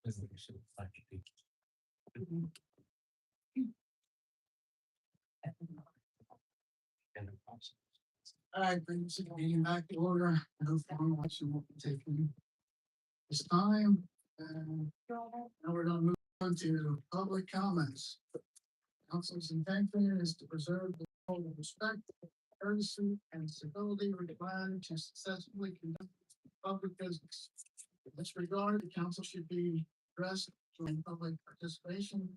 All right, brings the meeting back to order. No formal action will be taken this time. And now we're gonna move on to public comments. Council's intention is to preserve the level of respect, courtesy, and civility required to successfully conduct public business. In this regard, the council should be addressed during public participation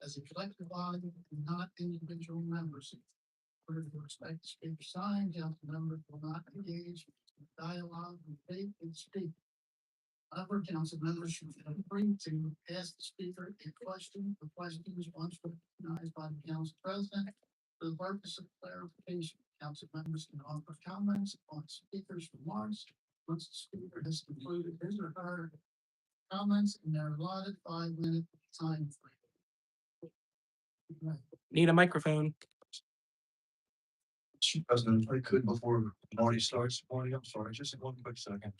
as a collective body and not individual members. In order to respect the speaker's sign, council members will not engage in dialogue, debate, and speak. However, council members should feel free to ask the speaker a question. The question is once recognized by the council president for the purpose of clarification. Council members can offer comments on speaker's remarks once the speaker has concluded his or her comments in their allotted 5-minute time frame. Need a microphone. Mr. President, if I could, before Marty starts, Marty, I'm sorry, just one quick second.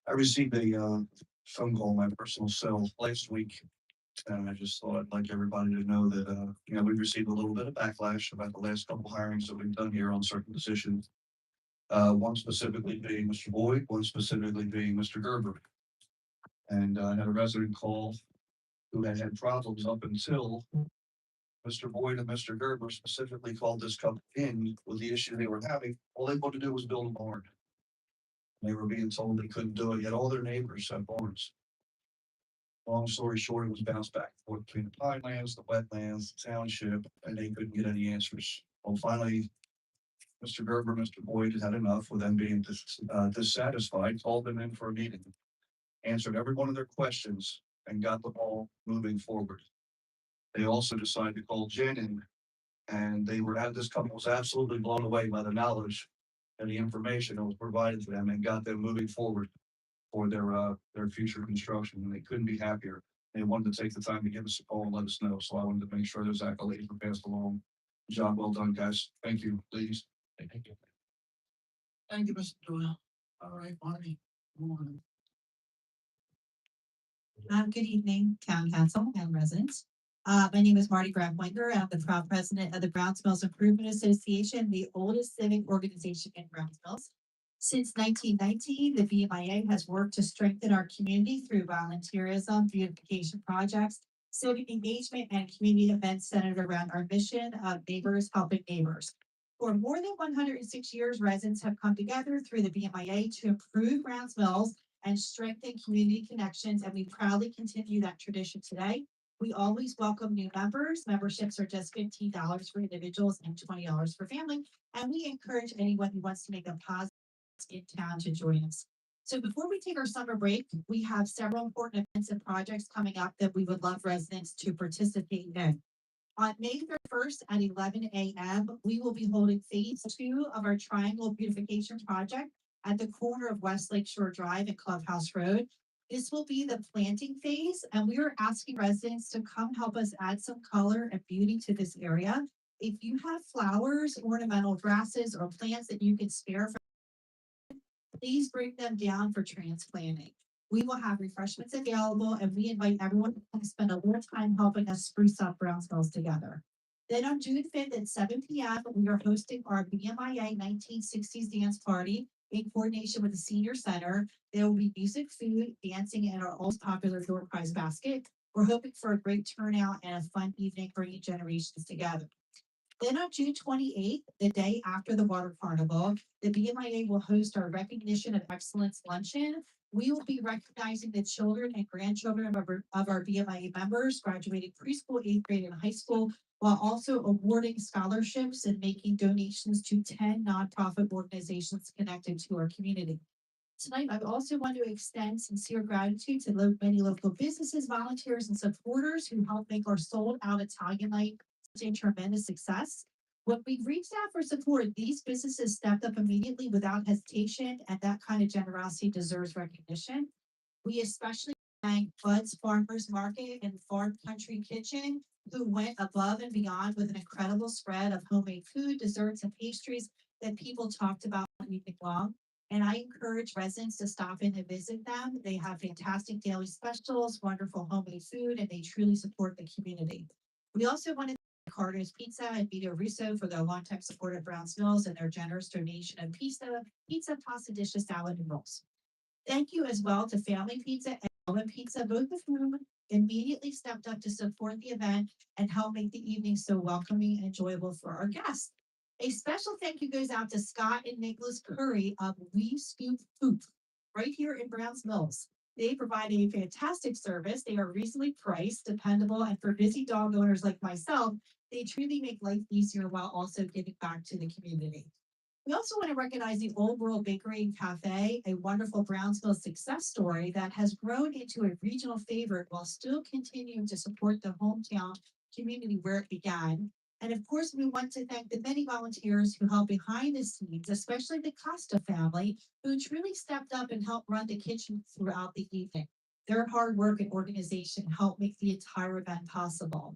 I received a phone call on my personal cell last week, and I just thought I'd like everybody to know that, we've received a little bit of backlash about the last couple hirings that we've done here on certain positions. One specifically being Mr. Boyd, one specifically being Mr. Gerber. And I had a resident call who had problems up until Mr. Boyd and Mr. Gerber specifically called this couple in with the issue they were having. All they wanted to do was build a barn. They were being told they couldn't do it, yet all their neighbors have barns. Long story short, it was bounced back and forth between the pinelands, the wetlands, the township, and they couldn't get any answers. Well, finally, Mr. Gerber, Mr. Boyd had enough with them being dissatisfied, called them in for a meeting, answered every one of their questions, and got the ball moving forward. They also decided to call Jen in, and this couple was absolutely blown away by the knowledge and the information that was provided to them and got them moving forward for their future construction, and they couldn't be happier. They wanted to take the time to give us a call and let us know, so I wanted to make sure those accolades were passed along. Job well done, guys. Thank you, ladies. Thank you. Thank you, Mr. Doyle. All right, Marty. Morning. Good evening, town council and residents. My name is Marty Graf-Wenger. I'm the proud president of the Browns Mills Improvement Association, the oldest civic organization in Browns Mills. Since 1919, the BMIA has worked to strengthen our community through volunteerism, beautification projects, civic engagement, and community events centered around our mission of neighbors helping neighbors. For more than 106 years, residents have come together through the BMIA to improve Browns Mills and strengthen community connections, and we proudly continue that tradition today. We always welcome new members. Memberships are just $15 for individuals and $20 for family. And we encourage anyone who wants to make a positive in town to join us. So before we take our summer break, we have several important events and projects coming up that we would love residents to participate in. On May 31st at 11 a.m., we will be holding phase 2 of our Triangle Beautification Project at the corner of West Lakeshore Drive and Clubhouse Road. This will be the planting phase, and we are asking residents to come help us add some color and beauty to this area. If you have flowers, ornamental grasses, or plants that you can spare, please bring them down for transplanting. We will have refreshments available, and we invite everyone to spend a little time helping us spruce up Browns Mills together. Then on June 5th at 7 p.m., we are hosting our BMIA 1960s dance party in coordination with the Senior Center. There will be music, food, dancing, and our most popular door prize basket. We're hoping for a great turnout and a fun evening bringing generations together. Then on June 28th, the day after the Water Carnival, the BMIA will host our Recognition of Excellence Luncheon. We will be recognizing the children and grandchildren of our BMIA members graduating preschool, 8th grade, and high school, while also awarding scholarships and making donations to 10 nonprofit organizations connected to our community. Tonight, I also want to extend sincere gratitude to many local businesses, volunteers, and supporters who helped make our sold-out Italian night such a tremendous success. When we reached out for support, these businesses stepped up immediately without hesitation, and that kind of generosity deserves recognition. We especially thank Bud's Farmers Market and Farm Country Kitchen, who went above and beyond with an incredible spread of homemade food, desserts, and pastries that people talked about all evening long. And I encourage residents to stop in and visit them. They have fantastic daily specials, wonderful homemade food, and they truly support the community. We also want to thank Carter's Pizza and Vito Russo for their longtime support of Browns Mills and their generous donation of pizza, pasta dishes, salad, and rolls. Thank you as well to Family Pizza and Melvin Pizza, both of whom immediately stepped up to support the event and help make the evening so welcoming and enjoyable for our guests. A special thank you goes out to Scott and Nicholas Curry of We Scoop Poop right here in Browns Mills. They provide a fantastic service. They are reasonably priced, dependable, and for busy dog owners like myself, they truly make life easier while also giving back to the community. We also want to recognize the Old World Bakery and Cafe, a wonderful Brownsville success story that has grown into a regional favorite while still continuing to support the hometown community where it began. And of course, we want to thank the many volunteers who helped behind the scenes, especially the Costa family, who truly stepped up and helped run the kitchen throughout the evening. Their hard work and organization helped make the entire event possible.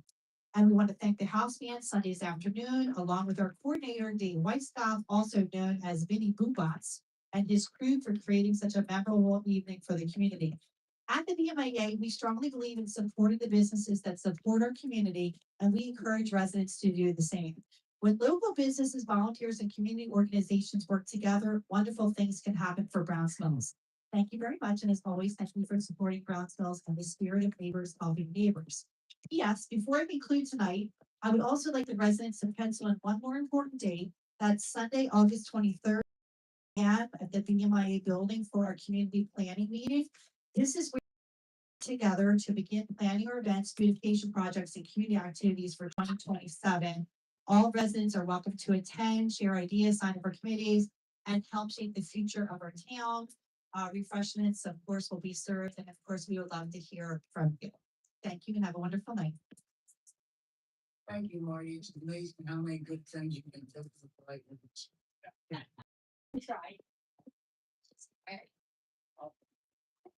And we want to thank the house band Sundays afternoon, along with our coordinator, Dave Whitestaff, also known as Vinny Boobots, and his crew for creating such a memorable evening for the community. At the BMIA, we strongly believe in supporting the businesses that support our community, and we encourage residents to do the same. When local businesses, volunteers, and community organizations work together, wonderful things can happen for Browns Mills. Thank you very much, and as always, thank you for supporting Browns Mills and the spirit of neighbors helping neighbors. Yes, before I conclude tonight, I would also like the residents to pencil in one more important date. That's Sunday, August 23rd, at the BMIA building for our community planning meeting. This is where we get together to begin planning our events, beautification projects, and community activities for 2027. All residents are welcome to attend, share ideas, sign up for committees, and help shape the future of our town. Refreshments, of course, will be served, and of course, we would love to hear from you. Thank you and have a wonderful night. Thank you, Marty. It's amazing how many good things you can do for the right ones. Try. Alright.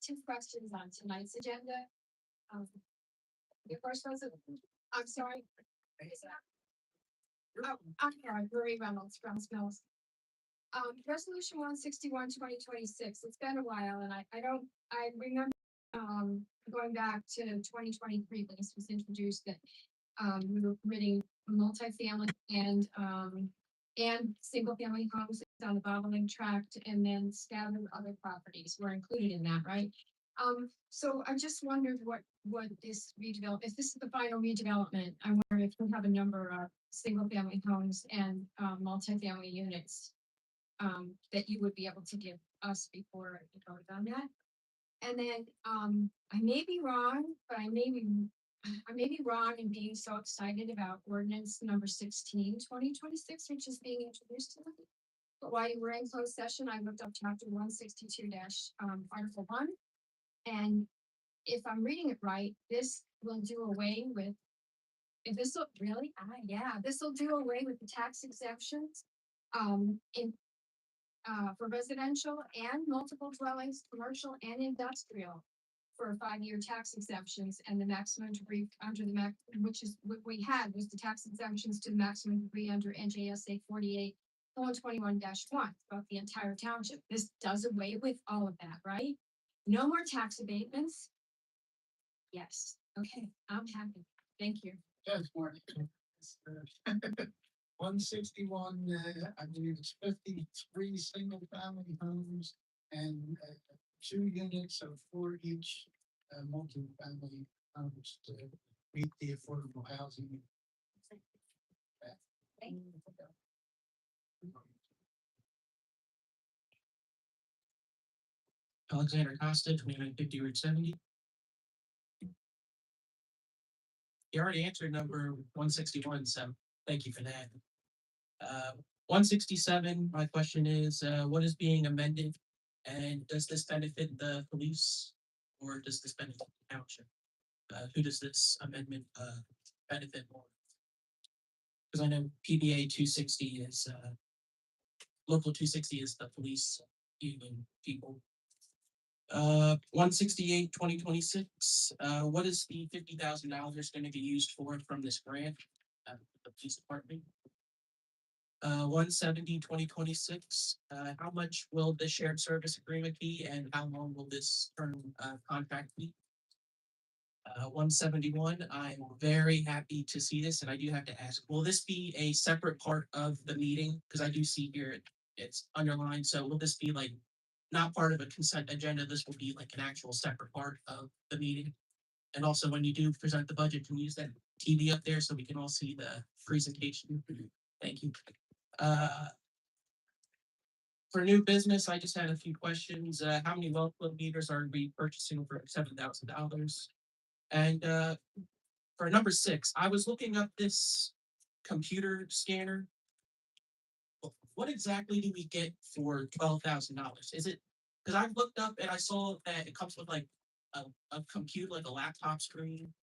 Two questions on tonight's agenda. Your first was, I'm sorry. Is that- Oh, I'm sorry, Marie Reynolds, Browns Mills. Resolution 161, 2026. It's been a while and I remember, going back to 2023 when this was introduced that, we were permitting multifamily and single family homes on the bottling tract and then scattered other properties were included in that, right? So I just wondered what this redevelop, if this is the final redevelopment, I wonder if we have a number of single family homes and multifamily units that you would be able to give us before you voted on that. And then I may be wrong, but I may be wrong in being so excited about ordinance number 16, 2026, which is being introduced tonight. But while you were in closed session, I looked up chapter 162 article 1. And if I'm reading it right, this will do away with, if this will really, this will do away with the tax exemptions for residential and multiple dwellings, commercial and industrial for 5-year tax exemptions and the maximum degree under the which is what we had was the tax exemptions to the maximum degree under NJSA 48:21-1 about the entire township. This does away with all of that, right? No more tax abatements. Yes. Okay. I'm happy. Thank you. Yes, Marty. 161, I believe it's 53 single family homes and 2 units of 4 each multi-family homes to meet the affordable housing. Thank Alexander Costa, 2950 Route 70. You already answered number 161, so thank you for that. 167, my question is, what is being amended? And does this benefit the police or does this benefit the township? Who does this amendment benefit more? Because I know PBA 260 is, local 260 is the police union people. 168, 2026, what is the $50,000 going to be used for from this grant? The police department. $170,2026. How much will the shared service agreement be and how long will this term, contract be? 171, I'm very happy to see this and I do have to ask, will this be a separate part of the meeting? Cause I do see here it's underlined, so will this be like not part of a consent agenda? This will be like an actual separate part of the meeting? And also when you do present the budget, can you use that TV up there so we can all see the presentation? Thank you. Uh, for new business, I just had a few questions. How many well flow meters are we purchasing for $7,000? And for number 6, I was looking up this computer scanner. What exactly do we get for $12,000? Is it because I've looked up and I saw that it comes with like a computer, like a laptop screen,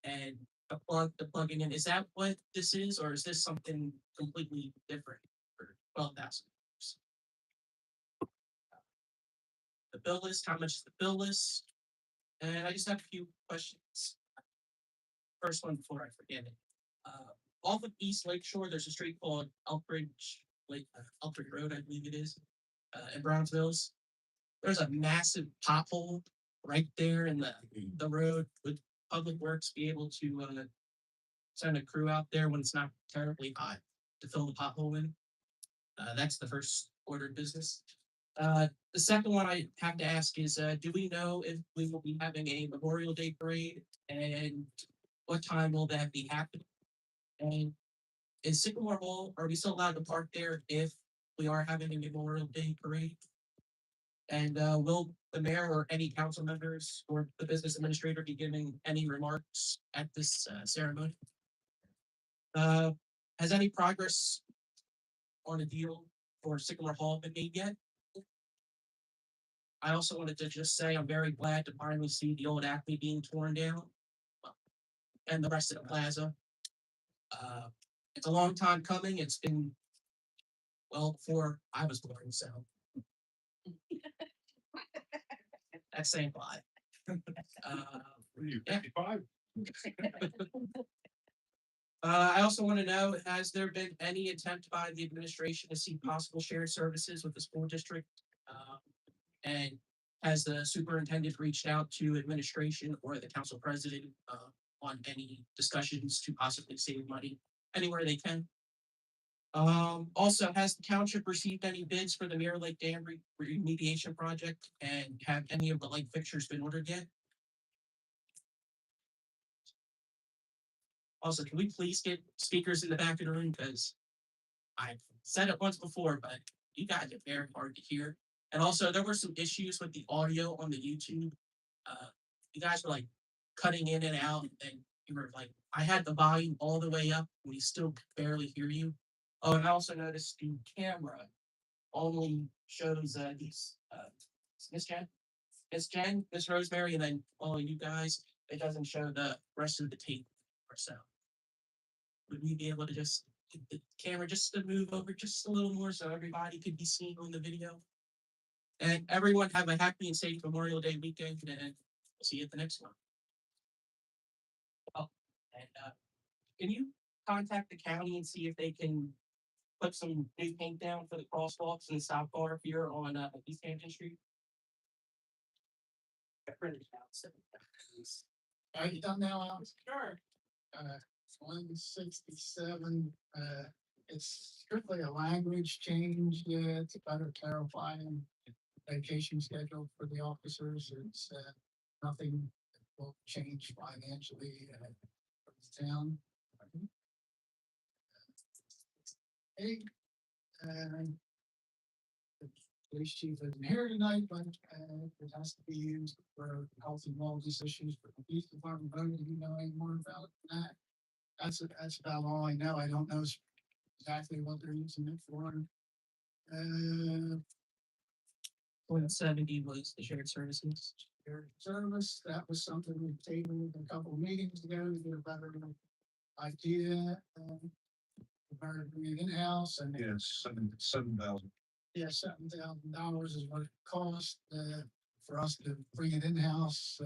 and a plug to plug it in. Is that what this is, or is this something completely different for $12,000? The bill list, how much is the bill list? And I just have a few questions. First one before I forget it. Off of East Lake Shore, there's a street called Elbridge Road, I believe it is, in Brownsville's. There's a massive pothole right there in the road. Would Public Works be able to send a crew out there when it's not terribly hot to fill the pothole in? That's the first order of business. The second one I have to ask is, do we know if we will be having a Memorial Day parade and what time will that be happening? And in Sycamore Hall, are we still allowed to park there if we are having a Memorial Day parade? And will the mayor or any council members or the business administrator be giving any remarks at this ceremony? Has any progress on a deal for Sycamore Hall been made yet? I also wanted to just say I'm very glad to finally see the old Acme being torn down and the rest of the plaza. It's a long time coming. It's been well before I was born, so that's saying a lot. Yeah. 55? I also want to know, has there been any attempt by the administration to see possible shared services with the school district? And has the superintendent reached out to administration or the council president on any discussions to possibly save money anywhere they can? Also, has the township received any bids for the Mirror Lake Dam remediation project? And have any of the light fixtures been ordered yet? Also, can we please get speakers in the back of the room? Because I've said it once before, but you guys are very hard to hear. And also, there were some issues with the audio on the YouTube. You guys were like cutting in and out, and you were like, I had the volume all the way up, and we still could barely hear you. Oh, and I also noticed the camera only shows these Miss Jen, Miss Rosemary, and then all of you guys. It doesn't show the rest of the tape or so. Would we be able to just get the camera just to move over just a little more so everybody could be seen on the video? And everyone have a happy and safe Memorial Day weekend, and we'll see you at the next one. Oh, and can you contact the county and see if they can put some new paint down for the crosswalks and stop bar here on East Hampton Street? I printed it out, so. Are you done now, Alex? Sure. 167, it's strictly a language change, yeah, it's better clarifying vacation schedule for the officers, it's, nothing will change financially, for the town. Hey, the police chief isn't here tonight, but, it has to be used for health and wellness issues for the police department. Do you know any more about that? That's about all I know. I don't know exactly what they're using it for. 170 was the shared services. Their service, that was something we tabled a couple of meetings ago to get a better idea. Better bring it in-house and. Yeah, it's 7,000. Yeah, $7,000 is what it costs, for us to bring it in-house,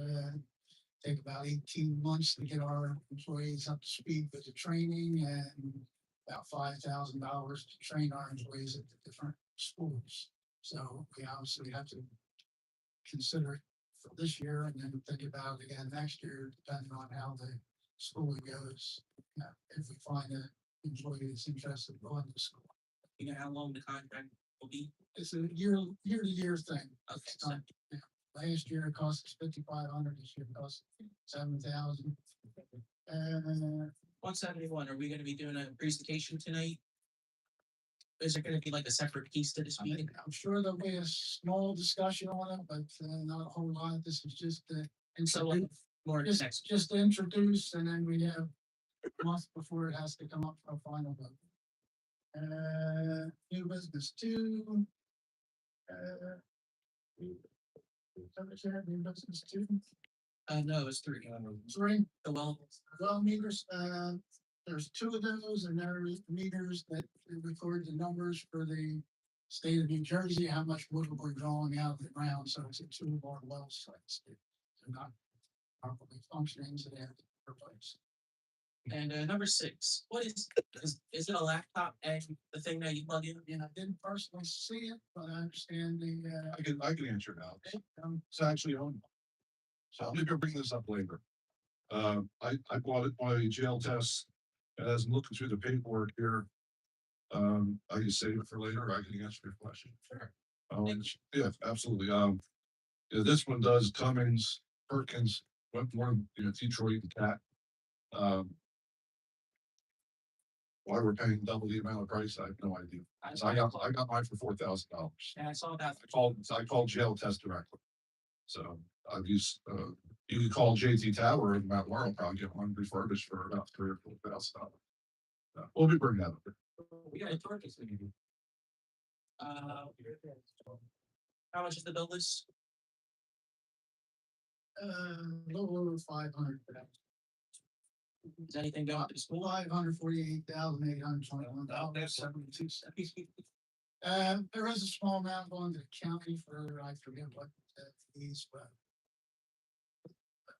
take about 18 months to get our employees up to speed with the training and about $5,000 to train our employees at the different schools. So we obviously have to consider it for this year and then think about it again next year, depending on how the schooling goes. If we find an employee that's interested in going to school. You know how long the contract will be? It's a year to year thing. Okay, It's so not, yeah. Last year it cost us 5,500, this year it costs 7,000. And 171, are we gonna be doing a presentation tonight? Is there gonna be like a separate piece to this meeting? I'm sure there'll be a small discussion on it, but not a whole lot. This is just So like, more just, next, just to introduce, and then we have a month before it has to come up for a final vote. New business two. New business two, no, it's three. three. The Well meters, there's two of those, and there's meters that record the numbers for the state of New Jersey, how much water we're drawing out of the ground, so it's a two of our well sites. They're not properly functioning, so they have to be replaced. And number 6, what is it a laptop and the thing that you plug in? And I didn't personally see it, but I understand the, I can answer now. um, It's actually owned. So I'm gonna bring this up later. I bought it on a jail test, and as I'm looking through the paperwork here, I can save it for later, I can answer your question. Sure. Yeah, absolutely, yeah, this one does Cummins, Perkins, Wentworth, Detroit and Cat. Why we're paying double the amount of price, I have no idea. So I got mine for $4,000. And I saw that. I called jail test directly. So I've used, you can call JT Tower and Mount Laurel, probably get one refurbished for about $3,000 or $4,000. We'll be bringing that up. We got a target. How much is the bill list? a little over 500. Is anything going to the school? $548,821.72. There is a small amount going to the county for, I forget what that is, but.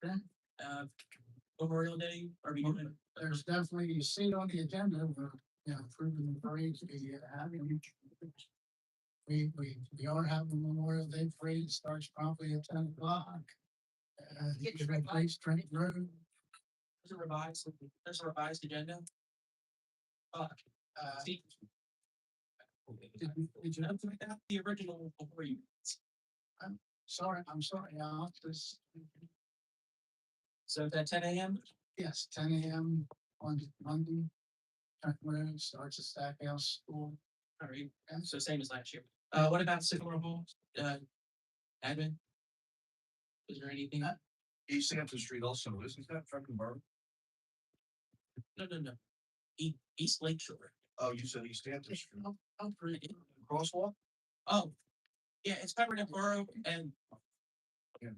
Okay, Memorial Day, are we doing? there's definitely, you see it on the agenda, we're, approving the parade to be having. We are having Memorial Day parade, starts promptly at 10 o'clock. Get You your red replace Trent Road. There's a revised agenda. See. Did you know something about the original before you? Sorry, I'm sorry, this, So at 10 a.m. yes, 10 a.m. on Monday. Trent Road starts at Stackhouse School. All right, and so same as last year. What about Sycamore Hall? Admin? Is there anything? East Hampton Street also, isn't that fucking Borough? No. East Lake Shore. Oh, you said East Hampton Street. I'll create Crosswalk? Oh, yeah, it's Pemberton Borough and. Yeah.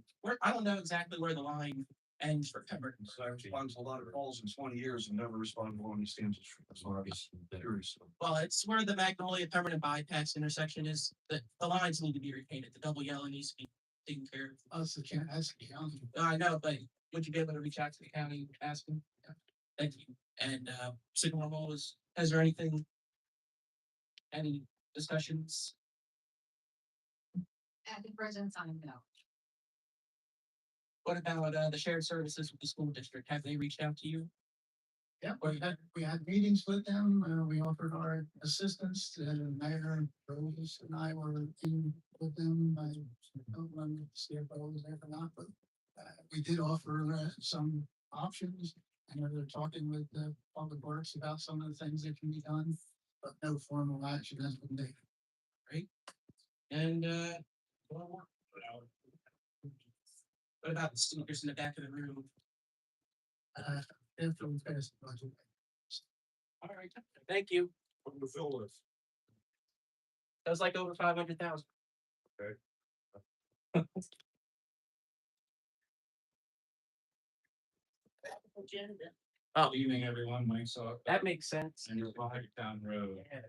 I don't know exactly where the line ends for Pemberton. So I responded to a lot of calls in 20 years and never responded on East Hampton Street. That's why I was curious. Well, it's where the Magnolia Pemberton bypass intersection is. The lines need to be repainted. The double yellow needs to be taken care of. us, that's the county. I know, but would you be able to reach out to the county and ask them? Yeah. Thank you. And Sycamore Hall has there anything? Any discussions? At the present time, no. What about the shared services with the school district? Have they reached out to you? Yeah, we had meetings with them, we offered our assistance, Mayor Rose and I were in with them. I don't know if the CFO was there or not, but we did offer some options. I know they're talking with the Public Works about some of the things that can be done, but no formal action has been taken. Right? And what about the speakers in the back of the room? If we pass the budget. All right, thank you. What the fill is. That was like over 500,000. Oh, Evening, everyone. Mike Saw. that makes sense. And your Town Road. Yeah,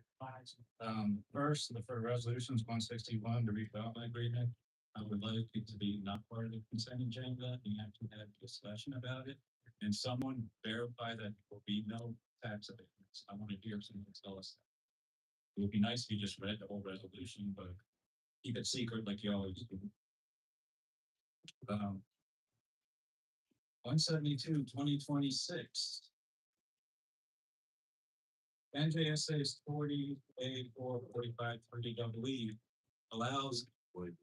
First, the for resolutions 161 to redevelopment agreement. I would like it to be not part of the consent agenda. You have to have discussion about it. and someone verify that there will be no tax abatements. I want to hear someone tell us that. It would be nice if you just read the whole resolution, but keep it secret like you always do. 172/2026. NJSA's 40A44530E allows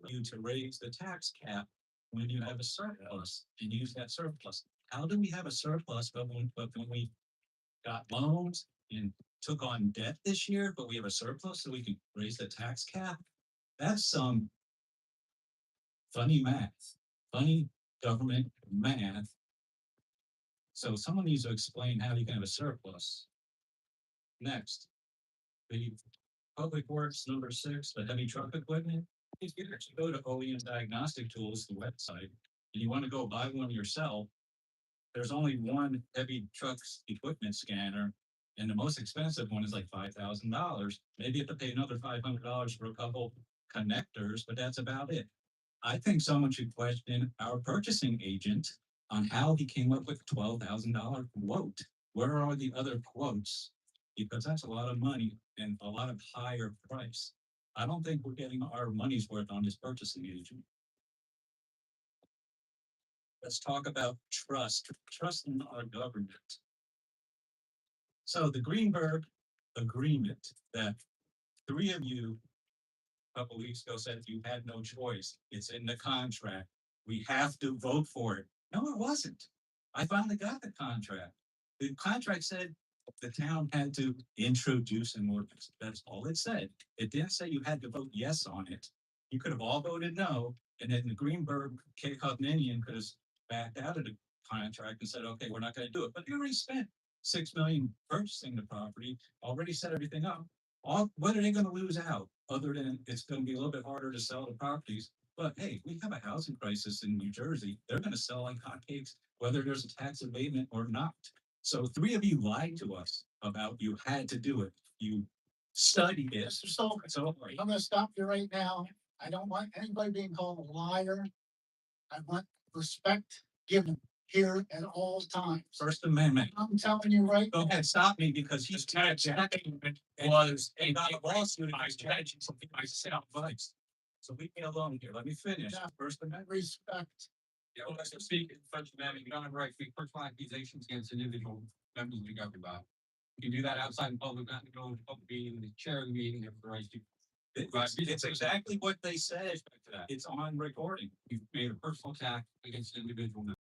you to raise the tax cap when you have a surplus and use that surplus. How do we have a surplus, but when we got loans and took on debt this year, but we have a surplus so we can raise the tax cap? That's some funny math, funny government math. So someone needs to explain how you can have a surplus. Next, the Public Works number 6, the heavy truck equipment. If you actually go to OEM Diagnostic Tools, the website, and you want to go buy one yourself, there's only one heavy trucks equipment scanner, and the most expensive one is like $5,000. Maybe you have to pay another $500 for a couple connectors, but that's about it. I think someone should question our purchasing agent on how he came up with a $12,000 quote. Where are the other quotes? Because that's a lot of money and a lot of higher price. I don't think we're getting our money's worth on this purchasing agent. Let's talk about trust in our government. So the Greenberg agreement that 3 of you a couple weeks ago said you had no choice. It's in the contract. We have to vote for it. No, it wasn't. I finally got the contract. The contract said the town had to introduce an ordinance. That's all it said. It didn't say you had to vote yes on it. You could have all voted no, and then the Greenberg K. Hovnanian could have backed out of the contract and said, okay, we're not going to do it. But they already spent $6 million purchasing the property, already set everything up. What are they going to lose out other than it's going to be a little bit harder to sell the properties? But hey, we have a housing crisis in New Jersey. They're going to sell like hotcakes, whether there's a tax abatement or not. So 3 of you lied to us about you had to do it. You studied it. Mr. Sullivan, So I'm gonna stop you right now. I don't want anybody being called a liar. I want respect given here at all times. First Amendment. I'm telling you right Go now. ahead, stop me because he's was a lawsuit against something I said advice. So leave me alone here. Let me finish. Yeah. First Amendment. Respect. Yeah, well, that's speaking, First Amendment, you don't have a right to make personal accusations against individual members of the government. You can do that outside in public, not to go to public meeting, the chair of the meeting, have the right to. It's exactly what they said. It's on recording. You've made a personal attack against an individual member.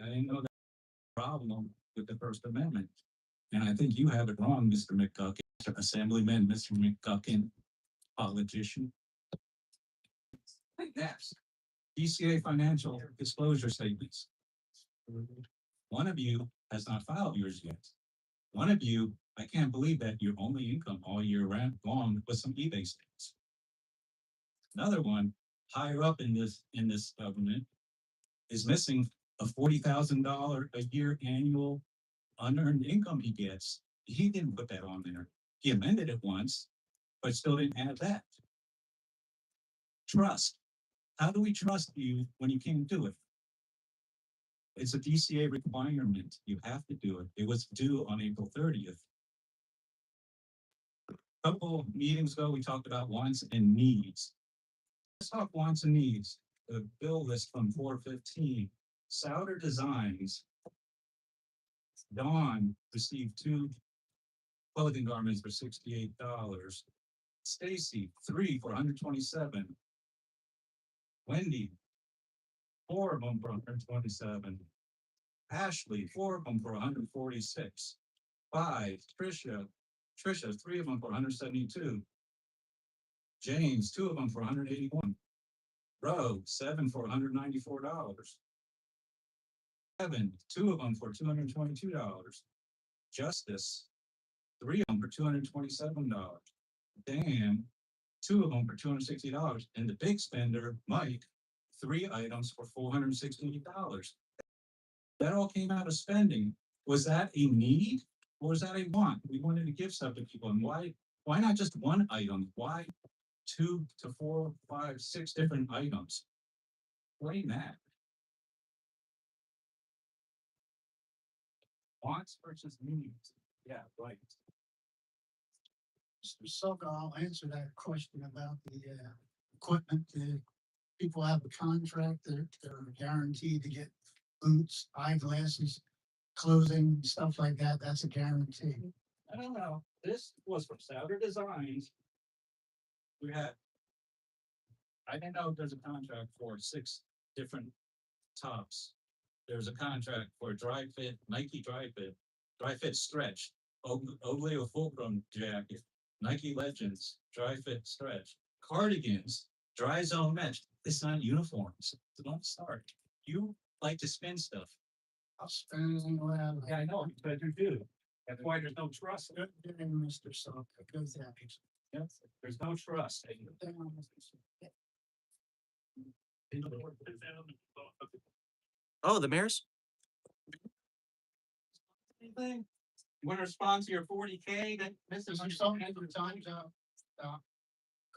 I didn't know that problem with the First Amendment. And I think you have it wrong, Mr. McGuckin, Assemblyman, Mr. McGuckin, politician. Next, DCA financial disclosure statements. One of you has not filed yours yet. One of you, I can't believe that your only income all year round long was some eBay sales. Another one, higher up in this government, is missing a $40,000 a year annual unearned income he gets. He didn't put that on there. He amended it once, but still didn't add that. Trust. How do we trust you when you can't do it? It's a DCA requirement. You have to do it. It was due on April 30th. A couple meetings ago, we talked about wants and needs. Let's talk wants and needs. The bill list from 415. Souter Designs. Dawn received 2 clothing garments for $68. Stacy, 3 for $127. Wendy, 4 of them for $127. Ashley, 4 of them for $146. 5, Trisha, 3 of them for $172. James, 2 of them for $181. Roe, 7 for $194. Kevin, 2 of them for $222. Justice, 3 of them for $227. Dan, 2 of them for $260. And the big spender, Mike, 3 items for $468. That all came out of spending. Was that a need or was that a want? We wanted to give stuff to people. And why not just one item? Why 2 to 4, 5, 6 different items? Explain that. Wants versus needs. Yeah, right. Mr. Silka, I'll answer that question about the equipment. The people have a contract, they're guaranteed to get boots, eyeglasses, clothing, stuff like that. That's a guarantee. I don't know. This was from Souter Designs. We had. I didn't know there's a contract for 6 different tops. There's a contract for dry fit, Nike dry fit stretch, Oglio Fulcrum jacket, Nike Legends, dry fit stretch, cardigans, dry zone mesh. It's not uniforms. So don't start. You like to spin stuff. I'll spend around. Yeah, I know, but you do. That's why there's no trust. Good day, Mr. Silka. Good day. Yes, there's no trust. Good day, Mr. Silka. Oh, the mayor's? Anything? You want to respond to your 40K that Is Mrs. there something at the time's up?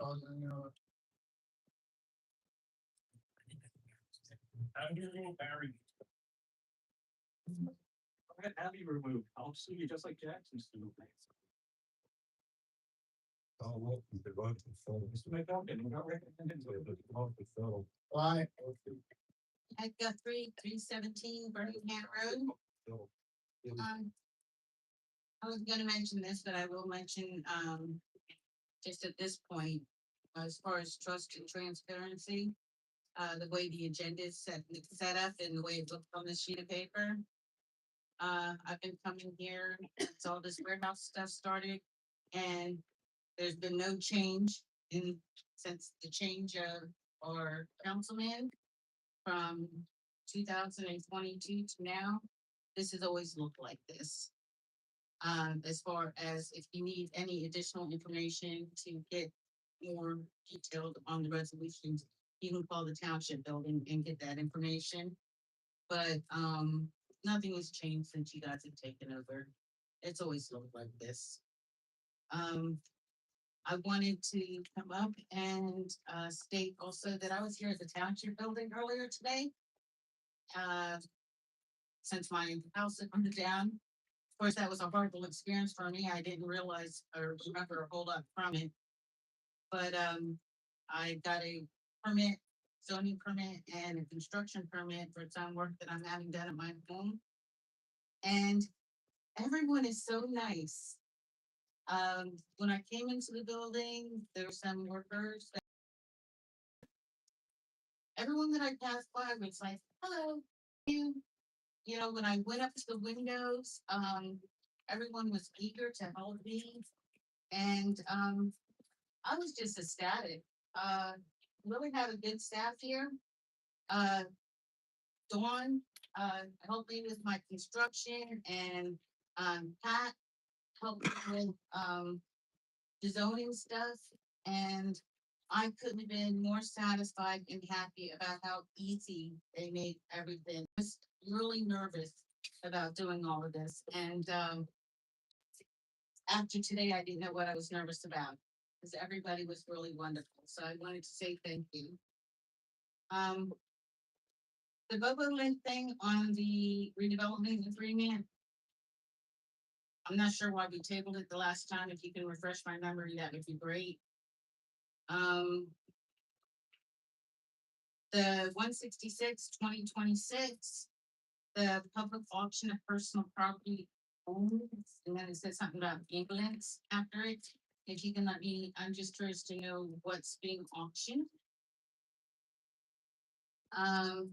Causing, Barry. Have you removed? I'll sue you just like Jackson sued. Oh, well, they want to fill. Mr. McDonald, you got recommended. why? I've got 317 Birmingham Road. I was gonna mention this, but I will mention, just at this point, as far as trust and transparency, the way the agenda is set up and the way it looks on this sheet of paper. I've been coming here, it's all this warehouse stuff started, and there's been no change since the change of our councilman from 2022 to now. This has always looked like this. As far as if you need any additional information to get more detailed on the resolutions, you can call the township building and get that information. But, nothing has changed since you guys have taken over. It's always looked like this. I wanted to come up and, state also that I was here at the township building earlier today. Since my house had burned down. Of course, that was a horrible experience for me. I didn't realize or remember a whole lot from it. But I got a permit, zoning permit and a construction permit for some work that I'm having done at my home. And everyone is so nice. When I came into the building, there were some workers. Everyone that I passed by was like, hello, you. You know, when I went up to the windows, everyone was eager to help me. And I was just ecstatic. Really have a good staff here. Dawn helped me with my construction, and Pat helped me with the zoning stuff. And I couldn't have been more satisfied and happy about how easy they made everything. I was really nervous about doing all of this. And after today, I didn't know what I was nervous about because everybody was really wonderful. So I wanted to say thank you. The Bobo Link thing on the redevelopment agreement. I'm not sure why we tabled it the last time. If you can refresh my memory, that would be great. The 166/2026, the public auction of personal property owned, and then it says something about ambulance after it. If you can let me, I'm just curious to know what's being auctioned. I'd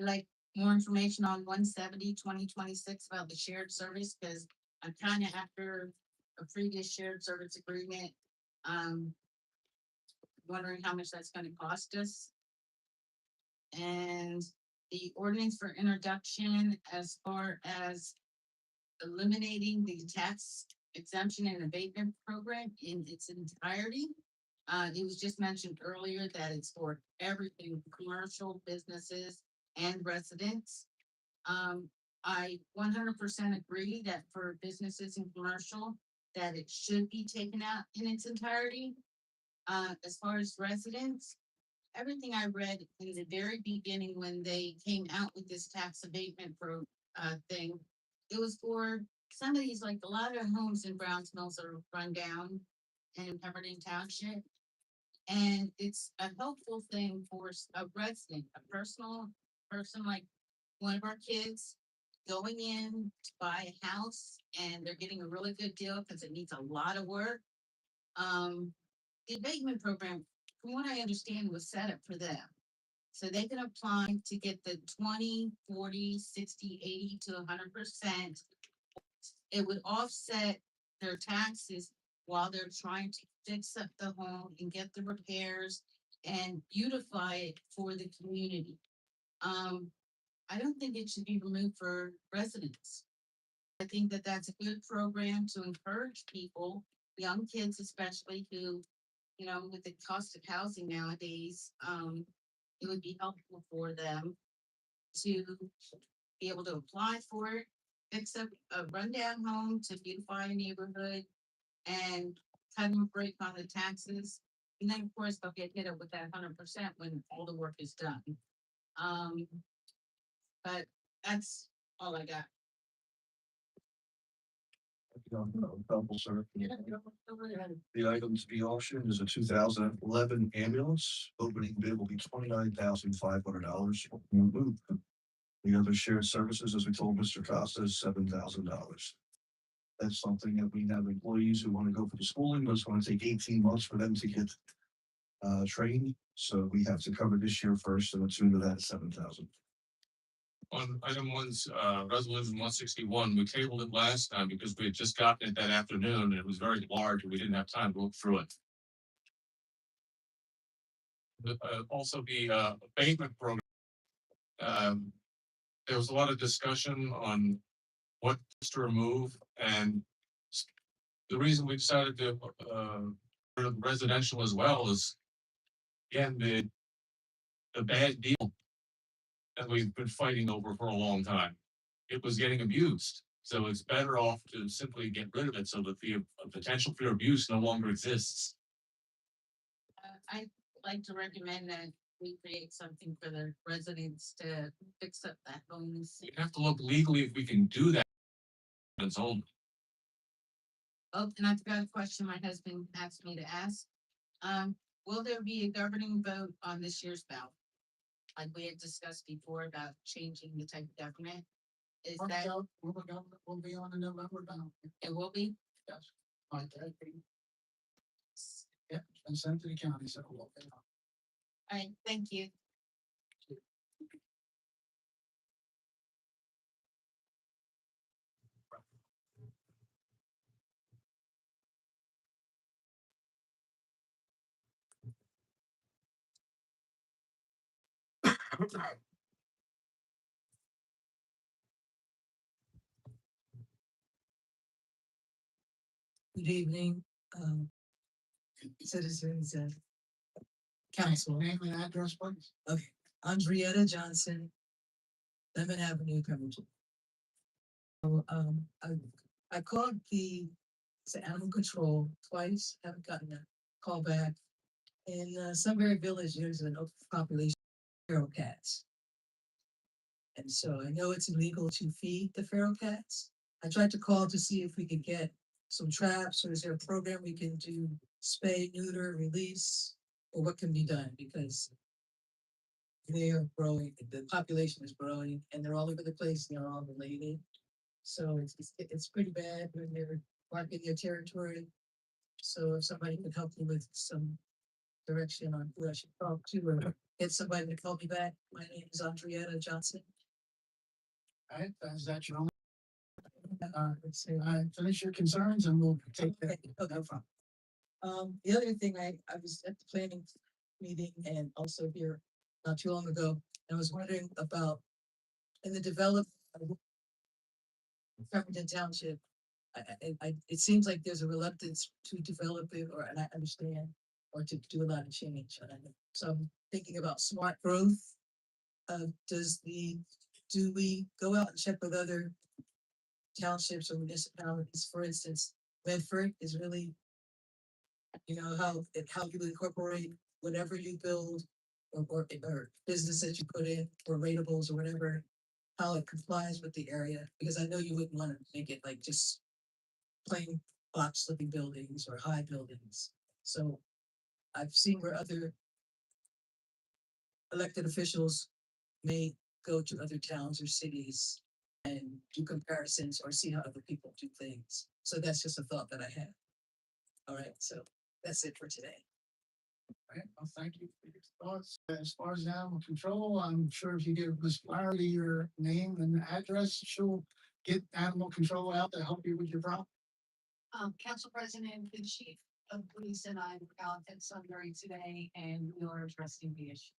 like more information on 170/2026 about the shared service, because I'm kind of after a previous shared service agreement. Wondering how much that's gonna cost us. And the ordinance for introduction as far as eliminating the tax exemption and abatement program in its entirety. It was just mentioned earlier that it's for everything, commercial, businesses, and residents. I 100% agree that for businesses and commercial, that it should be taken out in its entirety. As far as residents, everything I read in the very beginning when they came out with this tax abatement thing, it was for some of these, like a lot of homes in Browns Mills are run down in Pemberton Township. And it's a helpful thing for a resident, a personal person like one of our kids going in to buy a house and they're getting a really good deal because it needs a lot of work. The abatement program, from what I understand, was set up for them. So they can apply to get the 20, 40, 60, 80 to 100%. It would offset their taxes while they're trying to fix up the home and get the repairs and beautify it for the community. I don't think it should be removed for residents. I think that that's a good program to encourage people, young kids especially, who, with the cost of housing nowadays, it would be helpful for them to be able to apply for it, fix up a rundown home to beautify a neighborhood and cut them a break on the taxes. And then, of course, they'll get hit up with that 100% when all the work is done. But that's all I got. Couple, sir. Yeah, go right ahead. The item to be auctioned is a 2011 ambulance. Opening bid will be $29,500. The other shared services, as we told Mr. Costa, is $7,000. That's something that we have employees who want to go for the schooling, but it's going to take 18 months for them to get trained. So we have to cover this year first, and the tune of that is 7,000. On item one's resolution 161, we tabled it last time because we had just gotten it that afternoon and it was very large and we didn't have time to look through it. Also the abatement program. There was a lot of discussion on what to remove, and the reason we decided to residential as well is, again, the bad deal that we've been fighting over for a long time. It was getting abused. So it's better off to simply get rid of it so that the potential for abuse no longer exists. I'd like to recommend that we create something for the residents to fix up that homes. We have to look legally if we can do that. It's old. Oh, and I forgot a question my husband asked me to ask. Will there be a governing vote on this year's ballot? Like we had discussed before about changing the type of government? Is that, Will be on the November ballot. it will be? Yes. Like that. Yep, and sent to the county, so it will be on. All right, thank you. Good evening, citizens and council. Name and address, please. Andrietta Johnson, Lemon Avenue, Pemberton. So, I called it's animal control twice, haven't gotten a call back. In Sunbury Village, there's an population of feral cats. And so I know it's illegal to feed the feral cats. I tried to call to see if we could get some traps, or is there a program we can do spay, neuter, release, or what can be done? Because they are growing, the population is growing, and they're all over the place, and they're all related. So it's pretty bad when they're marking their territory. So if somebody could help me with some direction on who I should talk to, or get somebody to call me back. My name is Andrietta Johnson. All right, is that your only? Let's see, finish your concerns and we'll take that. Okay, no problem. The other thing, I was at the planning meeting and also here not too long ago, and I was wondering about in the development of Pemberton Township. It seems like there's a reluctance to develop it, and I understand, or to do a lot of change. So I'm thinking about smart growth. Do we go out and check with other townships or municipalities? For instance, Medford is really, how you incorporate whatever you build or business that you put in, or ratables or whatever, how it complies with the area, because I know you wouldn't want to make it like just plain box looking buildings or high buildings. So I've seen where other elected officials may go to other towns or cities and do comparisons or see how other people do things. So that's just a thought that I had. All right, so that's it for today. Right, well, thank you for your thoughts. As far as animal control, I'm sure if you give Ms. Flaherty your name and address, she'll get animal control out to help you with your problem. Council President, the Chief of Police and I were out at Sunbury today and we are addressing the issue.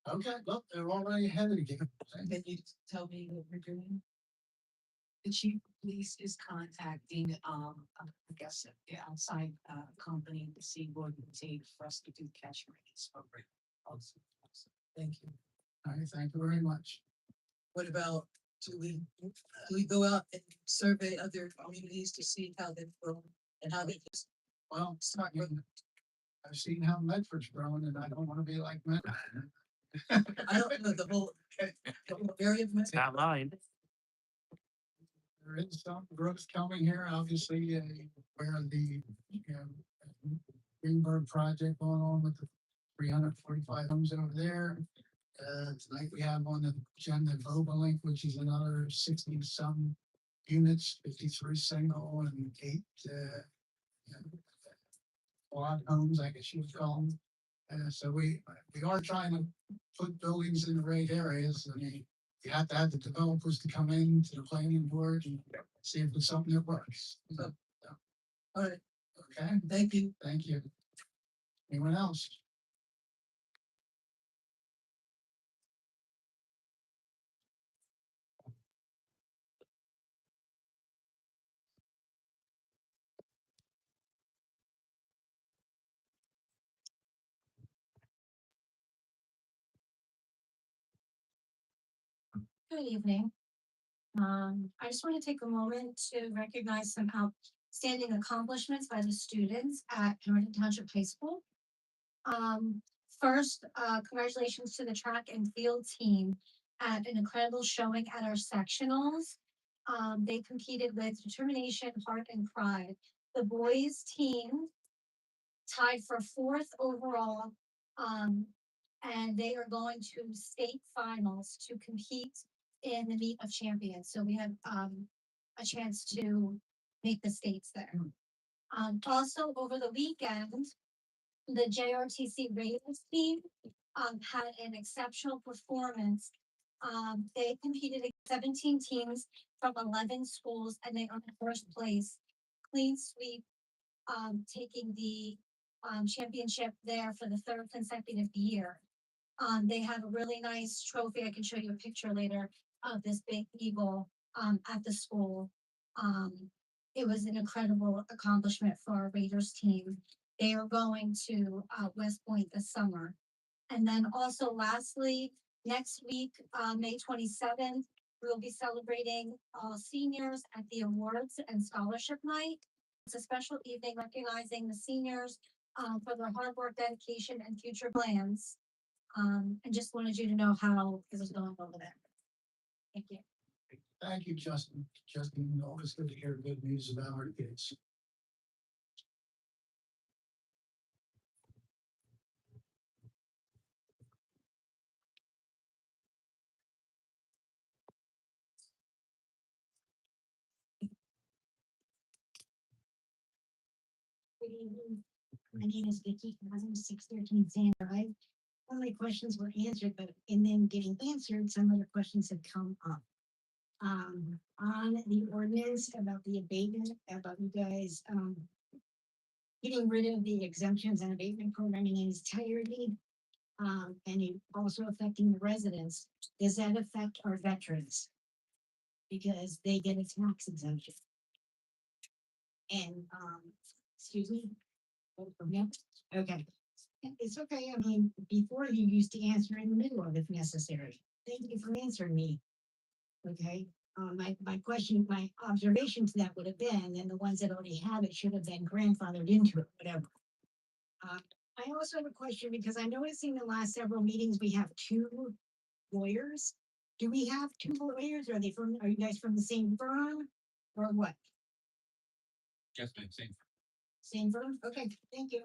Okay, look, they're already ahead of the game. Can you tell me what we're doing? The Chief of Police is contacting, I guess, the outside, company to see what it would take for us to do catch rates. Awesome. Thank you. All right, thank you very much. What about, do we go out and survey other communities to see how they've grown and how they just Well, it's not good. I've seen how Medford's growing and I don't want to be like Medford. I don't know the whole area of Mexico. Not mine. There is some growth coming here, obviously, where the, Greenberg project going on with the 345 homes over there. Tonight we have on the agenda Bobolink, which is another 60 some units, 53 single and 8, quad homes, I guess you would call them. So we are trying to put buildings in the right areas. I mean, you have to have the developers to come in to the planning board and see if it's something that works. So, All right, okay, thank you. thank you. Anyone else? Good evening. I just want to take a moment to recognize some outstanding accomplishments by the students at Pemberton Township High School. First, congratulations to the track and field team at an incredible showing at our sectionals. They competed with determination, heart, and pride. The boys team tied for fourth overall, and they are going to state finals to compete in the meet of champions. So we have a chance to make the states there. Also over the weekend, the JRTC Raiders team had an exceptional performance. They competed against 17 teams from 11 schools and they earned first place. Clean sweep, taking the championship there for the third consecutive year. They have a really nice trophy. I can show you a picture later of this big eagle at the school. It was an incredible accomplishment for our Raiders team. They are going to West Point this summer. And then also lastly, next week, May 27th, we'll be celebrating all seniors at the awards and scholarship night. It's a special evening recognizing the seniors for their hard work, dedication, and future plans. And just wanted you to know how it was going over there. Thank you. Thank you, Justin. Justin, always good to hear good news about our kids. Good evening. My name is Vicky, I'm 613 Sand Drive. All my questions were answered, but in them getting answered, some other questions have come up. On the ordinance about the abatement, about you guys, getting rid of the exemptions and abatement program in its entirety, and it also affecting the residents, does that affect our veterans? Because they get a tax exemption. And, excuse me? Yep, okay. It's okay, I mean, before you used to answer in the middle of it if necessary. Thank you for answering me. Okay, my question, my observation to that would have been, and the ones that already have it should have been grandfathered into it, whatever. I also have a question because I noticed in the last several meetings, we have two lawyers. Do we have two lawyers? Are you guys from the same firm? Or what? Yes, ma'am, same. Same firm? Okay, thank you.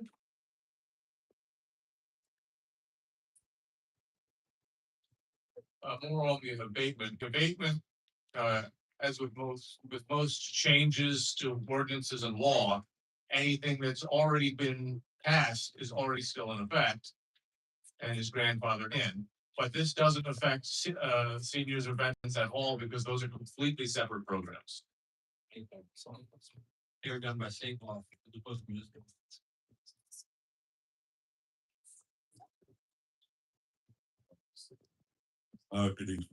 More on the abatement, as with most changes to ordinances and law, anything that's already been passed is already still in effect and is grandfathered in. But this doesn't affect seniors or veterans at all because those are completely separate programs. They're done by state law as opposed to municipal. Good evening.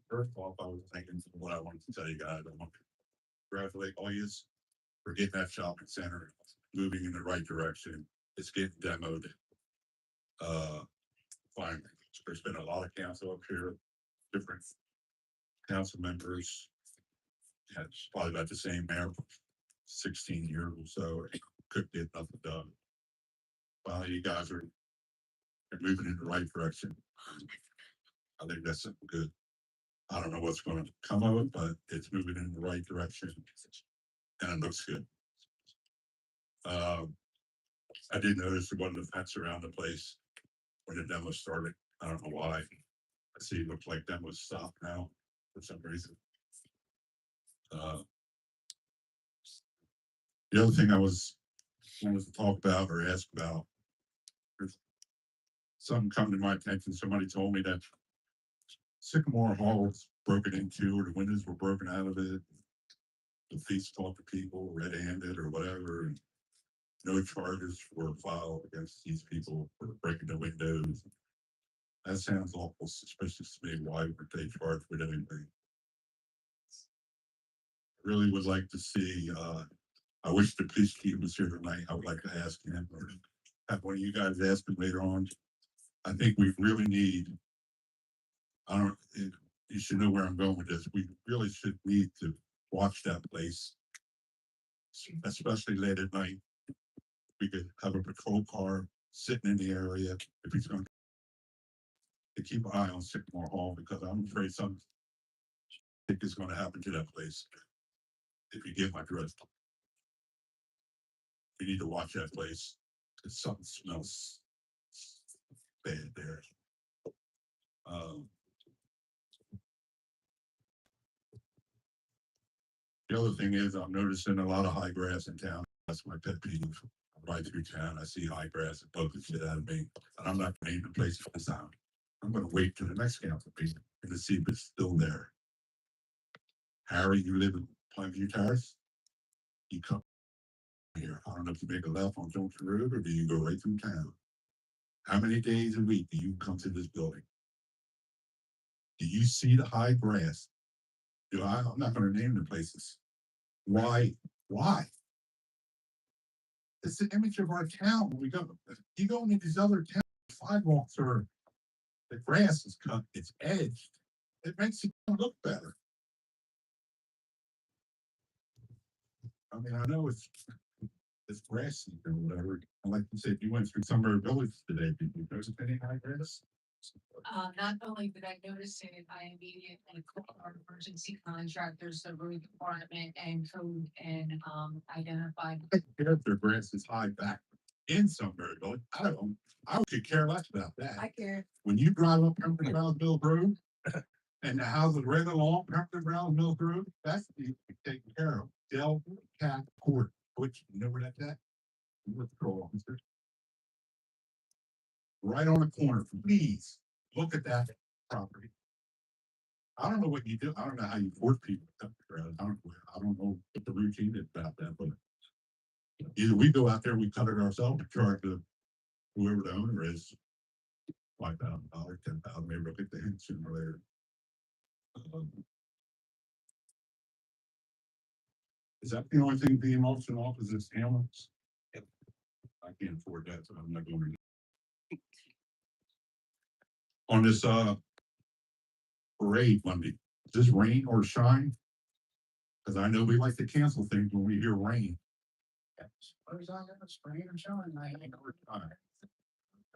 First off, I was thinking what I wanted to tell you guys. I want to congratulate all yous for getting that shopping center moving in the right direction. It's getting demoed. Finally, there's been a lot of council up here, different council members. Yeah, it's probably about the same mayor for 16 years or so. Couldn't get nothing done. Finally, you guys are moving in the right direction. I think that's something good. I don't know what's going to come of it, but it's moving in the right direction and it looks good. I did notice there wasn't a fence around the place when the demo started. I don't know why. I see it looked like demo stopped now for some reason. The other thing I wanted to talk about or ask about, there's something come to my attention. Somebody told me that Sycamore Hall was broken into, or the windows were broken out of it. The thieves caught the people red-handed or whatever. And no charges were filed against these people for breaking the windows. That sounds awful suspicious to me. Why would they charge with anything? Really would like to see, I wish the police chief was here tonight. I would like to ask him or have one of you guys ask him later on. I think we really need, you should know where I'm going with this. We really should need to watch that place, especially late at night. We could have a patrol car sitting in the area if he's going to keep an eye on Sycamore Hall, because I'm afraid something is going to happen to that place. If you get my drift, we need to watch that place because something smells bad there. The other thing is, I'm noticing a lot of high grass in town. That's my pet peeve. I ride through town, I see high grass and bugs the shit out of me, and I'm not going to name the place for this time. I'm going to wait till the next council meeting and to see if it's still there. Harry, you live in Plainview Terrace? You come here. I don't know if you make a left on Junction Road or do you go right through town? How many days a week do you come to this building? Do you see the high grass? I'm not going to name the places. Why? Why? It's the image of our town. When we go, you go into these other towns, sidewalks are, the grass is cut, it's edged. It makes it look better. I mean, I know it's grassy or whatever. And like you said, you went through Sunbury Village today. Did you notice any high grass? Not only did I notice it, I immediately called our emergency contractors, the road department and code, and identified. I don't care if their grass is high back in Sunbury Village. I could care less about that. I care. When you drive up Pemberton Brown Mill Road and the houses right along Pemberton Brown Mill Road, that's to be taken care of. Del Cat Court, which you know where that's at? With the patrol officer. Right on the corner, please look at that property. I don't know what you do. I don't know how you force people to cut the grass. I don't know what the routine is about that, but either we go out there, we cut it ourselves, and charge whoever the owner is $5,000, $10,000, maybe we'll get the hint sooner or later. Is that the only thing being auctioned off is this ambulance? I can't afford that, so I'm not going to. On this parade Monday, does this rain or shine? Cause I know we like to cancel things when we hear rain. Where's I got spring or showing? I ain't over time.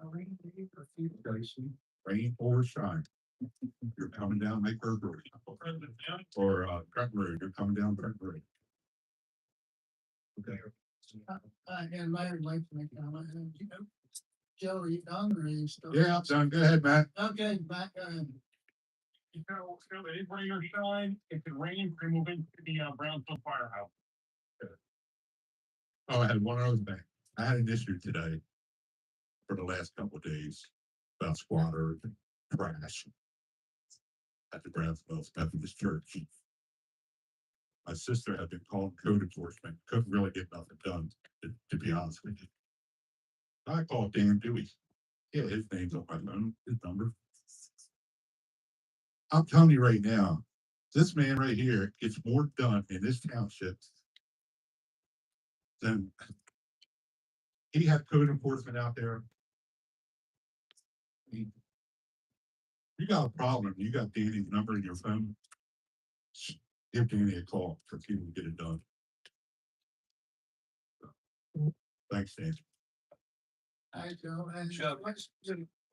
Rain, or few days. Rain or shine. You're coming down Makeburg Road. Or Trent Road, you're coming down Trent Road. Okay. And Mayor, like to make a comment, you know, Joe, are you done or are you still? Yeah, I'm done. Go ahead, Matt. Okay, back, You know, it rain or shine, if it rains, we move into the Brownsville firehouse. Oh, I had one other thing. I had an issue today for the last couple of days about squatter and trash at the Brownsville Methodist Church. My sister had been called code enforcement, couldn't really get nothing done, to be honest with you. I called Dan Dewey. Yeah, his name's on my phone, his number. I'm telling you right now, this man right here gets more done in this township than he had code enforcement out there. You got a problem, you got Danny's number in your phone. Give Danny a call for people to get it done. Thanks, Dan. I Joe, and Joe.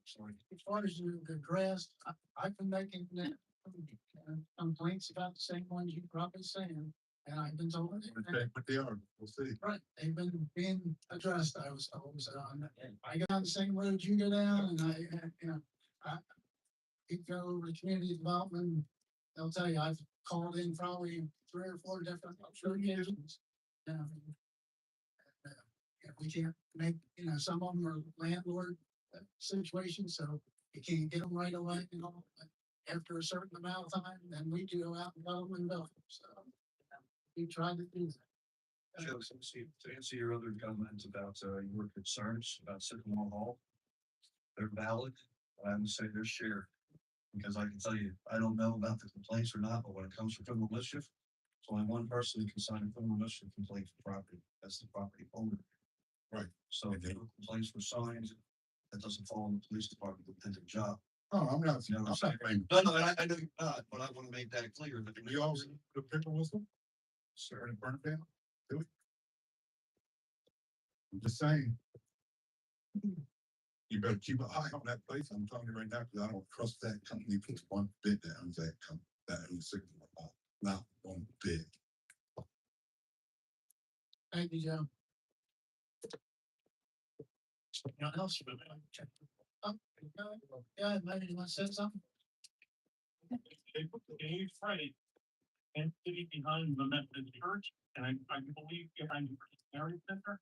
sorry, as far as the grass, I've been making complaints about the same ones you probably saying, and I've been told. But they are, we'll see. Right, they've been being addressed, I was told, so I go down the same road you go down, and you go over to community development, they'll tell you, I've called in probably 3 or 4 different occasions. If we can't make, some of them are landlord situations, so you can't get them right away, but after a certain amount of time, then we do go out and go and build them, so we tried to do that. Joe, to answer your other comments about your concerns about Sycamore Hall, they're valid. I would say they're shared. Because I can tell you, I don't know about the complaints or not, but when it comes to criminal mischief, it's only one person who can sign a criminal mischief complaint for property. That's the property owner. Right. So if no complaints were signed, that doesn't fall on the police department to do their job. Oh, I'm not, You know what I'm saying? saying. No, I know you're not, but I want to make that clear that We always put a paper whistle. Sir, and burn it down. Do it. I'm just saying. You better keep an eye on that place. I'm telling you right now, because I don't trust that company. Puts one bit that owns that company, that owns Sycamore Hall. Not one bit. Thank you, Joe. Anyone else? Oh, yeah, maybe you want to say something? They put the day Friday and city behind the Methodist church, and I believe behind the area center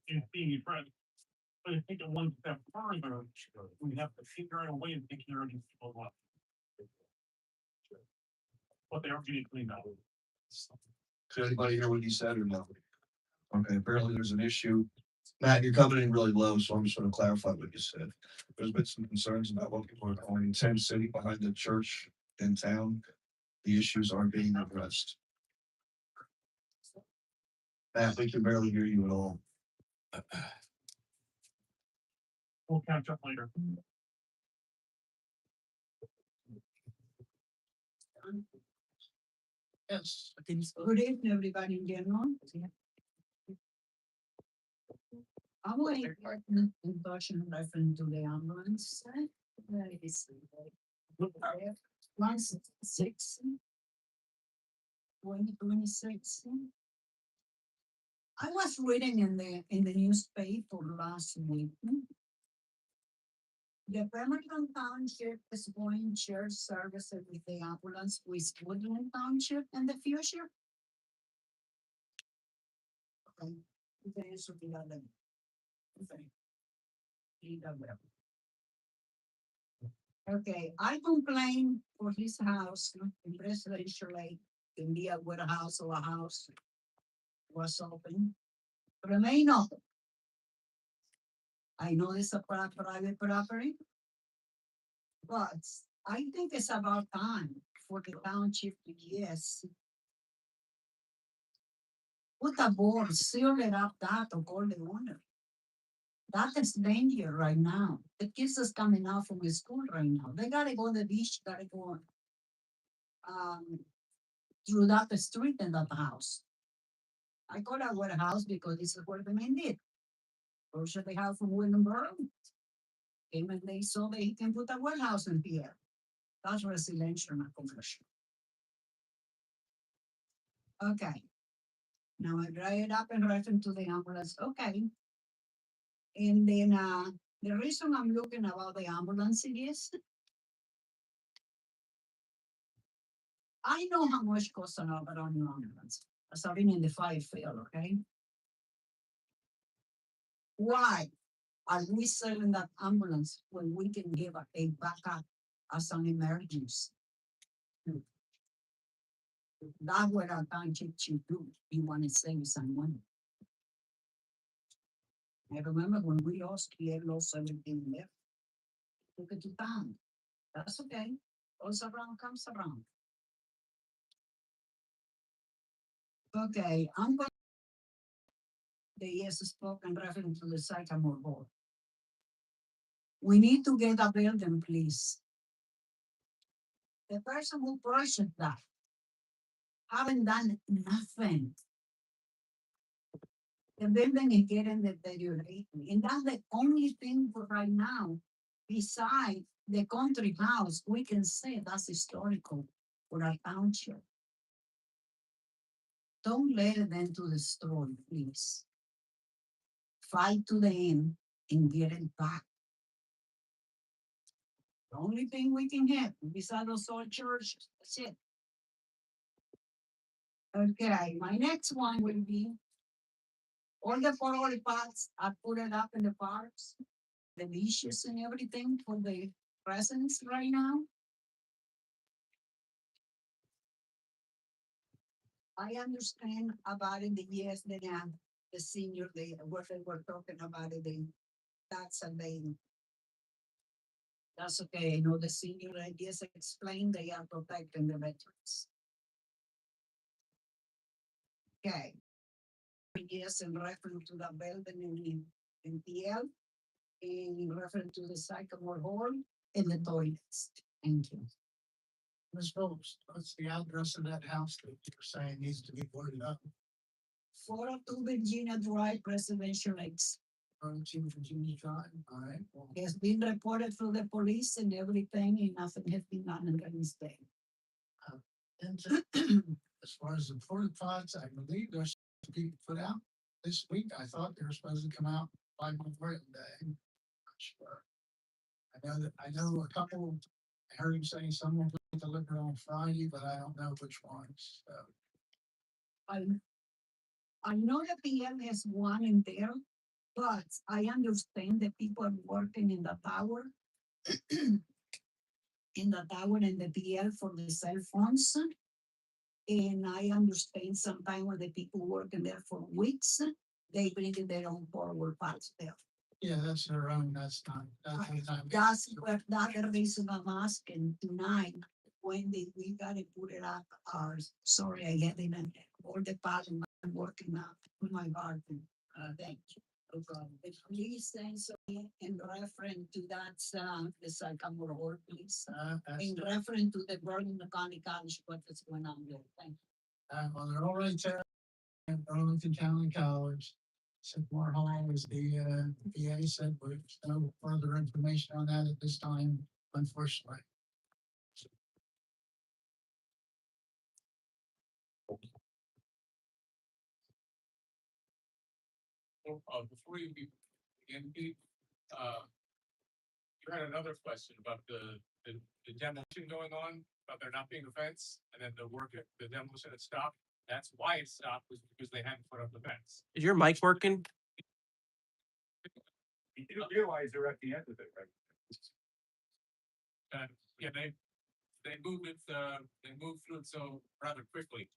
is being addressed. But I think it one step further, we have to figure out a way to take care of these people up. But they are getting cleaned out. Did anybody hear what he said or no? Okay, apparently there's an issue. Matt, you're coming in really low, so I'm just gonna clarify what you said. There's been some concerns about what people are calling Tent City behind the church in town. The issues aren't being addressed. Matt, we can barely hear you at all. We'll catch up later. Yes. Good evening, everybody in general. I'm waiting for an introduction reference to the ambulance. Where is it? 166. 2026. I was reading in the newspaper last week. The Pemberton Township is going to share services with the ambulance with Woodland Township in the future. Okay. The answer to that. Okay. Okay, I complained for his house in residential lake, can be a warehouse or a house was open, remain open. I know it's a private property, but I think it's about time for the township to, yes, put a board, seal it up that or call the owner. That is danger right now. The kids is coming out from the school right now. They gotta go to the beach, gotta go. through that street and that house. I call that warehouse because this is where the men did. Approached the house from Williamsburg. Came and they saw they can put a warehouse in here. That's residential, not commercial. Okay. Now I drive it up and return to the ambulance. Okay. And then the reason I'm looking about the ambulance is I know how much costs an overall new ambulance. As I've been in the fire field, okay? Why are we selling that ambulance when we can give a backup as an emergency? That's what our township should do. You want to save some money. I remember when we lost, we lost everything left. Took it to town. That's okay. Goes around, comes around. Okay, I'm going. The yes spoken reference to the Sycamore board. We need to get a building, please. The person who purchased that haven't done nothing. The building is getting deteriorating, and that's the only thing for right now. Besides the country house, we can say that's historical for our township. Don't let them to destroy, please. Fight to the end and get it back. The only thing we can have besides those old churches, that's it. Okay, my next one will be all the portable pots, I put it up in the parks, the dishes and everything for the residents right now. I understand about it, yes, the senior, what they were talking about it, that's a that's okay, I know the senior, I just explained they are protecting the veterans. Okay. Yes, in reference to the building in PL, in reference to the Sycamore Hall and the toilets. Thank you. Ms. Phillips, what's the address of that house that you're saying needs to be boarded up? 402 Virginia Drive, Presidential Lakes. Team Virginia Drive, all right. Well, It has been reported through the police and everything, and nothing has been done against them. and as far as the porta pots, I believe they're supposed to be put out this week. I thought they were supposed to come out by Memorial Day. Not sure. I know a couple, I heard him saying some will be delivered on Friday, but I don't know which ones, so. I know the PM has one in there, but I understand that people are working in the tower. In the tower and the PL for the cell phones. And I understand sometimes when the people working there for weeks, they bring in their own portable pots there. Yeah, that's their own, that's not. That's the reason I'm asking tonight, when did we gotta put it up, sorry, I get in all the pots I'm working up with my garden, thank you. No problem. Please say so in reference to that, the Sycamore Hall, please. In reference to the Burlington County College, what is going on there, thank you. Well, they're already telling Burlington County College. Sycamore Hall is the VA said, there's no further information on that at this time, unfortunately. Before you begin, Pete, you had another question about the demolition going on, about there not being a fence, and then the demolition had stopped. That's why it stopped, was because they hadn't put up the fence. Is your mic working? You didn't realize they're at the end of it, right? Yeah, they moved it, they moved through it so rather quickly.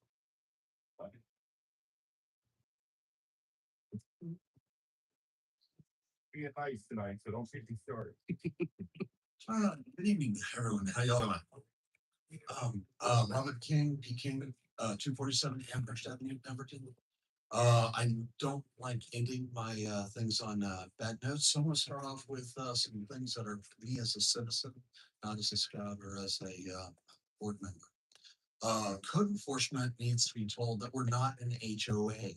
Be nice tonight, so don't get me started. Good evening, everyone. How y'all doing? Robert King, P. King, 247 Amherst Avenue, Pemberton. I don't like ending my things on bad notes, so I'm gonna start off with some things that are for me as a citizen, not as a scout or as a board member. code enforcement needs to be told that we're not an HOA.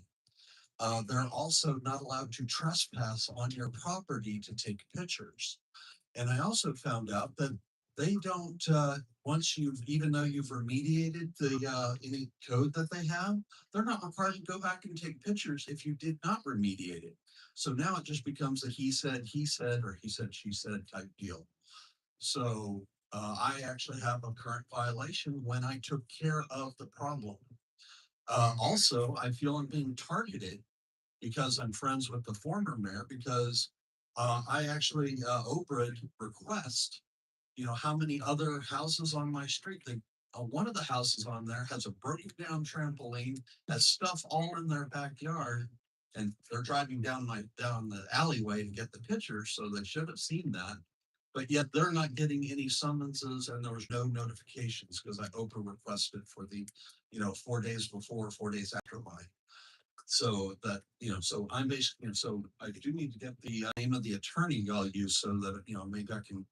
They're also not allowed to trespass on your property to take pictures. And I also found out that they don't, once you've, even though you've remediated any code that they have, they're not required to go back and take pictures if you did not remediate it. So now it just becomes a he said, or he said, she said type deal. So I actually have a current violation when I took care of the problem. Also, I feel I'm being targeted because I'm friends with the former mayor, because I actually Oprah request, how many other houses on my street. One of the houses on there has a broken down trampoline, has stuff all in their backyard, and they're driving down the alleyway to get the picture, so they should have seen that. But yet they're not getting any summonses, and there was no notifications because I Oprah requested for the, 4 days before, 4 days after mine. So that, so I'm basically, so I do need to get the name of the attorney I'll use so that, maybe I can,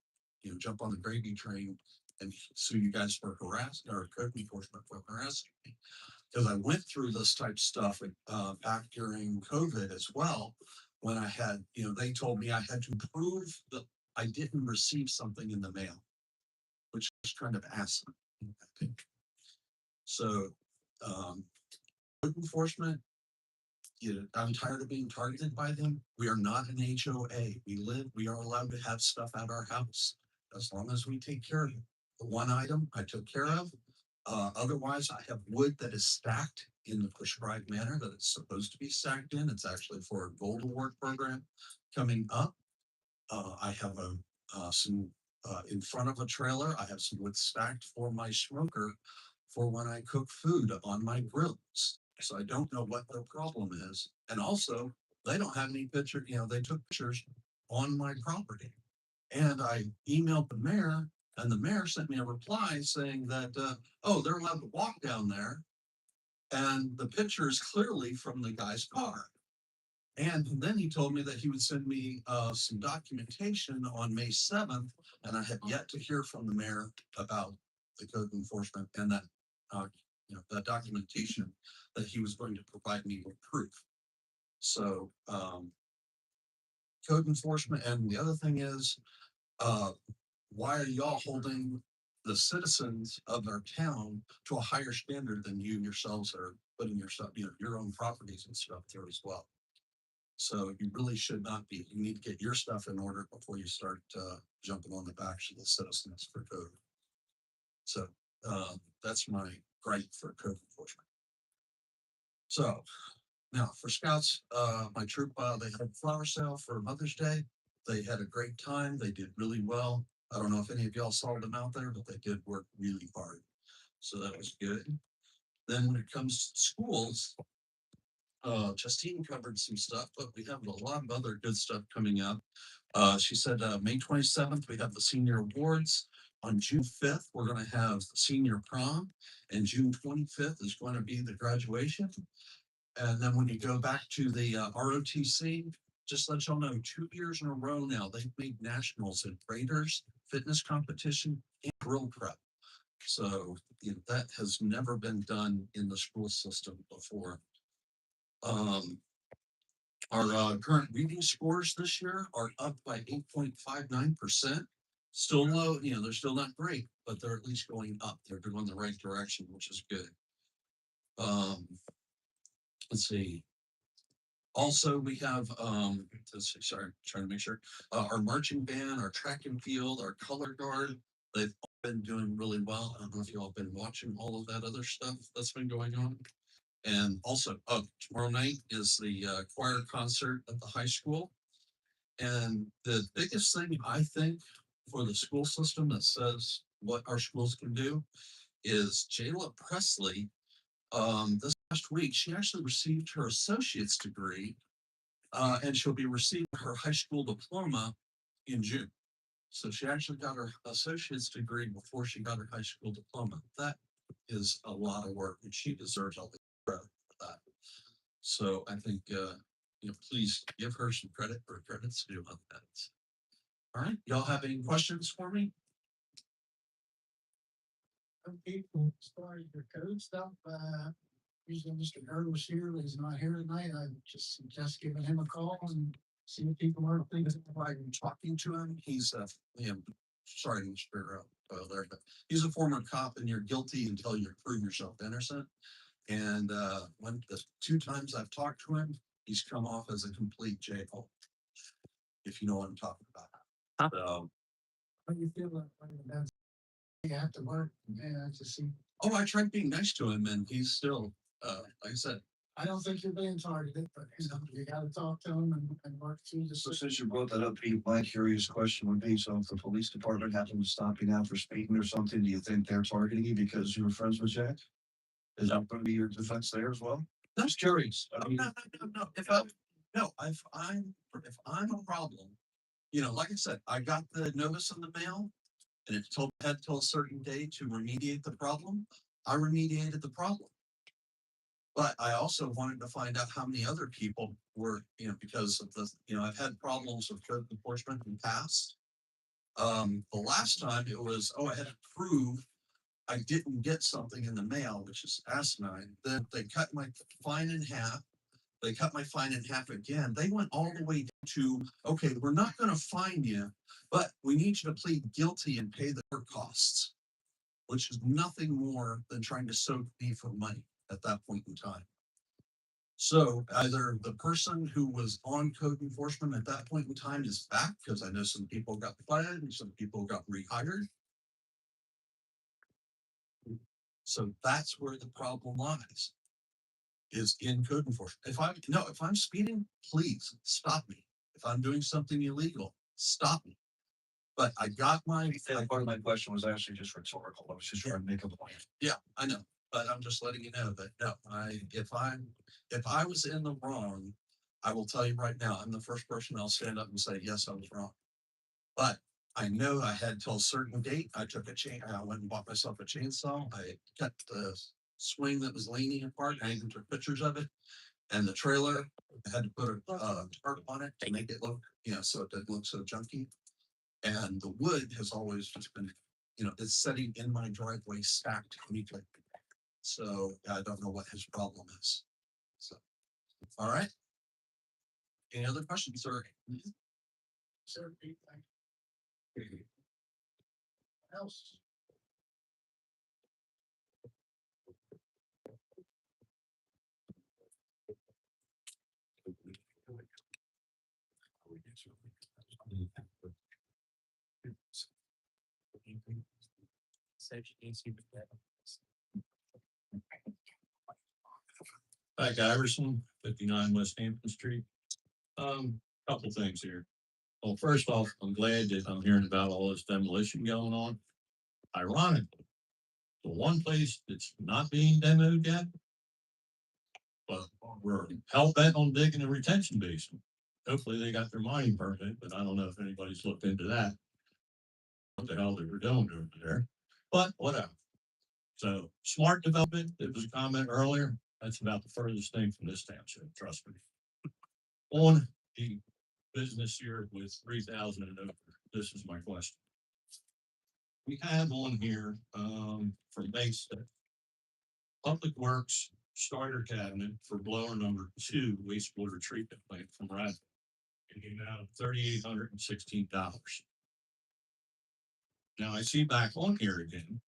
jump on the gravy train and sue you guys for harassing or code enforcement for harassing me. Because I went through this type of stuff back during COVID as well, when I had, they told me I had to prove that I didn't receive something in the mail, which is kind of asinine, I think. So, code enforcement, I'm tired of being targeted by them. We are not an HOA. We are allowed to have stuff at our house as long as we take care of it. The one item I took care of. Otherwise, I have wood that is stacked in the prescribed manner that it's supposed to be stacked in. It's actually for a gold award program coming up. I have some in front of a trailer. I have some wood stacked for my smoker for when I cook food on my grills. So I don't know what their problem is. And also, they don't have any picture, they took pictures on my property. And I emailed the mayor, and the mayor sent me a reply saying that, oh, they're allowed to walk down there. And the picture is clearly from the guy's car. And then he told me that he would send me some documentation on May 7th, and I have yet to hear from the mayor about the code enforcement and that, that documentation that he was going to provide me with proof. So, code enforcement, and the other thing is, why are y'all holding the citizens of our town to a higher standard than you yourselves are putting yourself, your own properties and stuff there as well? So you really should not be. You need to get your stuff in order before you start jumping on the backs of the citizens for code. So that's my gripe for code enforcement. So now for scouts, my troop, they had a flower sale for Mother's Day. They had a great time. They did really well. I don't know if any of y'all saw them out there, but they did work really hard. So that was good. Then when it comes to schools, Justine covered some stuff, but we have a lot of other good stuff coming up. She said May 27th, we have the senior awards. On June 5th, we're going to have the senior prom, and June 25th is going to be the graduation. And then when you go back to the ROTC, just let y'all know, 2 years in a row now, they've made nationals in Raiders, fitness competition, and drill prep. So that has never been done in the school system before. Our current reading scores this year are up by 8.59%. Still low, they're still not great, but they're at least going up. They're going the right direction, which is good. Let's see. Also, we have, sorry, trying to make sure, our marching band, our track and field, our color guard, they've been doing really well. I don't know if you all been watching all of that other stuff that's been going on. And also, tomorrow night is the choir concert at the high school. And the biggest thing I think for the school system that says what our schools can do is Jayla Presley. This last week, she actually received her associate's degree, and she'll be receiving her high school diploma in June. So she actually got her associate's degree before she got her high school diploma. That is a lot of work, and she deserves all the credit for that. So I think, please give her some credit for credit's due on that. All right, y'all have any questions for me? People, as far as your code stuff, usually Mr. Bird was here, but he's not here tonight. I just suggest giving him a call and see what people are thinking. I'm talking to him, he's sorry, Mr. Larry, but he's a former cop and you're guilty until you prove yourself innocent. And when the two times I've talked to him, he's come off as a complete jail. If you know what I'm talking about. So, How do you feel like that's, you have to work, to see. oh, I tried being nice to him and he's still, like I said, I don't think you're being targeted, but you gotta talk to him and work through the. So since you brought that up, Pete, my curious question would be, so if the police department happened to stop you now for speeding or something, do you think they're targeting you because you were friends with Jack? Is that gonna be your defense there as well? Just curious. I mean, no, if I'm a problem, like I said, I got the notice in the mail. And it had till a certain day to remediate the problem. I remediated the problem. But I also wanted to find out how many other people were, because of I've had problems with code enforcement in the past. The last time it was, I had to prove I didn't get something in the mail, which is asinine. Then they cut my fine in half. They cut my fine in half again. They went all the way to, okay, we're not going to fine you, but we need you to plead guilty and pay the court costs, which is nothing more than trying to soak me for money at that point in time. So either the person who was on code enforcement at that point in time is back, because I know some people got fired and some people got rehired. So that's where the problem lies, is in code enforcement. If I'm speeding, please stop me. If I'm doing something illegal, stop me. But I got part of my question was actually just rhetorical. I was just trying to make a point. Yeah, I know, but I'm just letting you know that no, if I was in the wrong, I will tell you right now, I'm the first person I'll stand up and say, yes, I was wrong. But I know I had till a certain date. I went and bought myself a chainsaw. I cut the swing that was leaning apart. I even took pictures of it. And the trailer, I had to put a tarp on it to make it look, so it didn't look so junky. And the wood has always just been, it's sitting in my driveway stacked neatly. So I don't know what his problem is. So, all right. Any other questions, sir? Sir, Pete, thank you. Else? Mike Iverson, 59 West Hampton Street. Couple things here. Well, first off, I'm glad that I'm hearing about all this demolition going on. Ironically, the one place that's not being demoed yet, but we're hell bent on digging a retention basin. Hopefully they got their mining permit, but I don't know if anybody's looked into that. What the hell they were doing over there, but whatever. So smart development, there was a comment earlier, that's about the furthest thing from this township, trust me. On the business here with 3,000 and over, this is my question. We have on here, from base Public Works starter cabinet for blower number 2 wastewater treatment plant from Radford. In the amount of $3,816. Now I see back on here again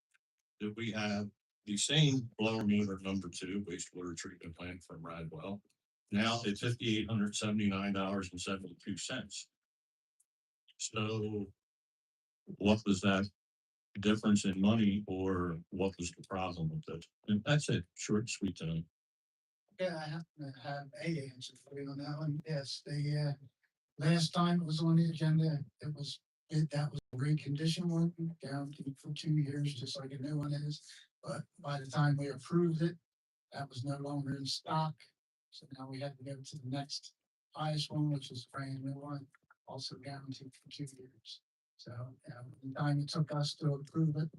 that we have the same blower motor number 2 wastewater treatment plant from Radwell. Now it's $5,879.72. So what was that difference in money, or what was the problem with this? And that's it, short and sweet tonight. Yeah, I have to have a answer for you on that one. Yes, the last time it was on the agenda, that was a reconditioned one, guaranteed for 2 years, just like a new one is. But by the time we approved it, that was no longer in stock. So now we had to go to the next highest one, which is a brand new one, also guaranteed for 2 years. So the time it took us to approve it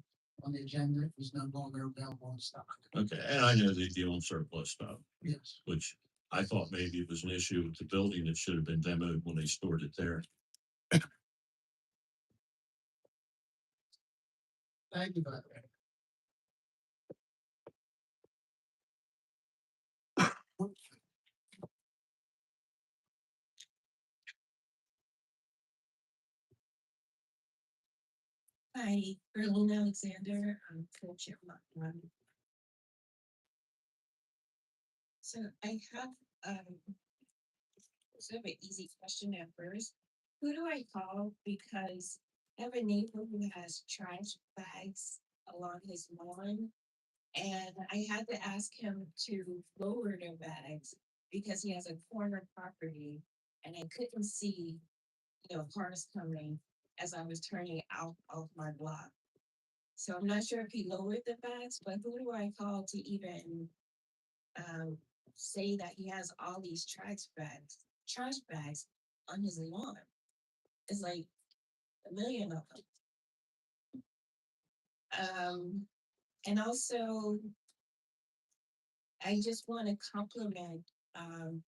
on the agenda, it was no longer available in stock. Okay, and I know they deal in surplus stuff, Yes. which I thought maybe it was an issue with the building that should have been demoed when they stored it there. Thank you, by the way. Hi, Berlin Alexander, I'm Township. So I have, sort of an easy question at first. Who do I call? Because I have a neighbor who has trash bags along his lawn. And I had to ask him to lower the bags because he has a corner property and I couldn't see, cars coming as I was turning out of my block. So I'm not sure if he lowered the bags, but who do I call to even um, say that he has all these trash bags on his lawn? It's like a million of them. And also, I just want to compliment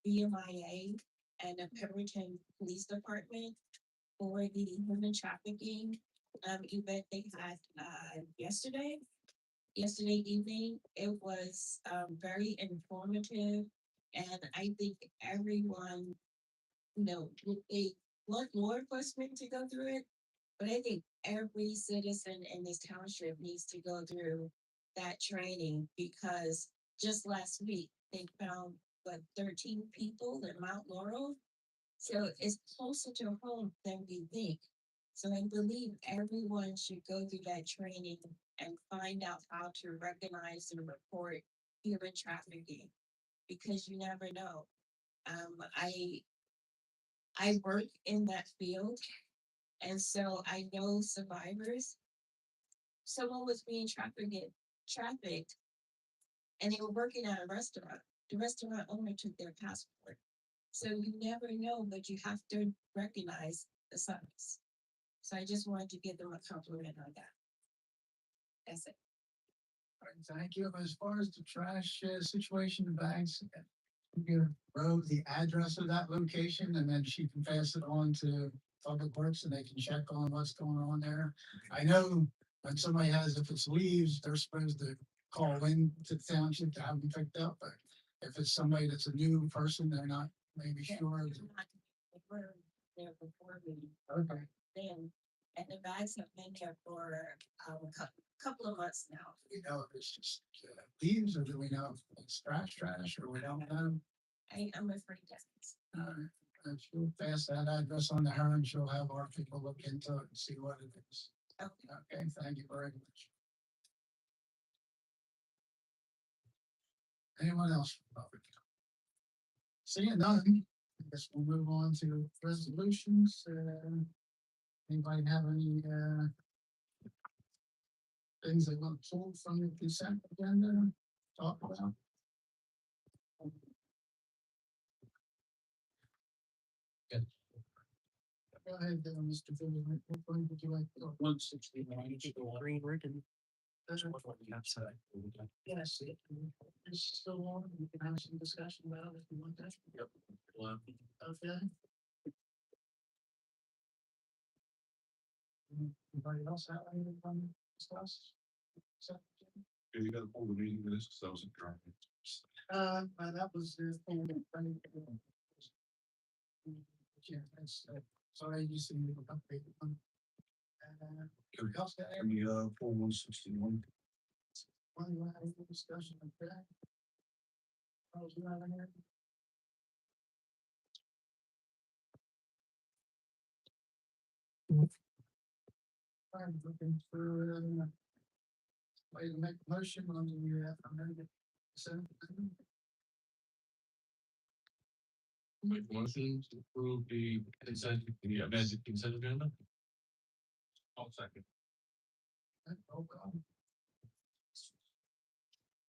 BMIA and the Pemberton Police Department for the human trafficking event they had yesterday evening. It was very informative, and I think everyone, they want law enforcement to go through it, but I think every citizen in this township needs to go through that training because just last week they found 13 people in Mount Laurel. So it's closer to home than we think. So I believe everyone should go through that training and find out how to recognize and report human trafficking because you never know. Um, I I work in that field, and so I know survivors. Someone was being trafficked, and they were working at a restaurant. The restaurant owner took their passport. So you never know, but you have to recognize the signs. So I just wanted to give them a compliment on that. That's it. All right, thank you. As far as the trash situation, the bags, you give Rose the address of that location and then she can pass it on to Public Works and they can check on what's going on there. I know when somebody has, if it's leaves, they're supposed to call in to the township to have them picked up, but if it's somebody that's a new person, they're not maybe Yeah, sure. they were there before me. Okay. Then, and the bags have been there for couple of months now. You know, if it's just leaves or do we know if it's trash or we don't know? I'm afraid that's. If she'll pass that address on to her and she'll have our people look into it and see what it is. Okay, thank you very much. Anyone else? Seeing none, I guess we'll move on to resolutions. Anybody have any things they want to pull from the consent agenda? Talk about? Go ahead, Mr. Finley. What point would you like to go? 169, green ribbon. That's what the outside. Yes, it's still on. We can have some discussion about it if you want that. Yep. Okay. Anybody else have anything to discuss? Okay, you gotta pull the meeting minutes, because that was a drawing. That was the thing. Yeah, that's, sorry, you see me update one. Anybody else got any? Full 161. One, you have any discussion of that? Oh, you have any? I'm looking for, way to make a motion on the, amendment. Make a motion to approve the amended consent agenda. I'll second. Roll call.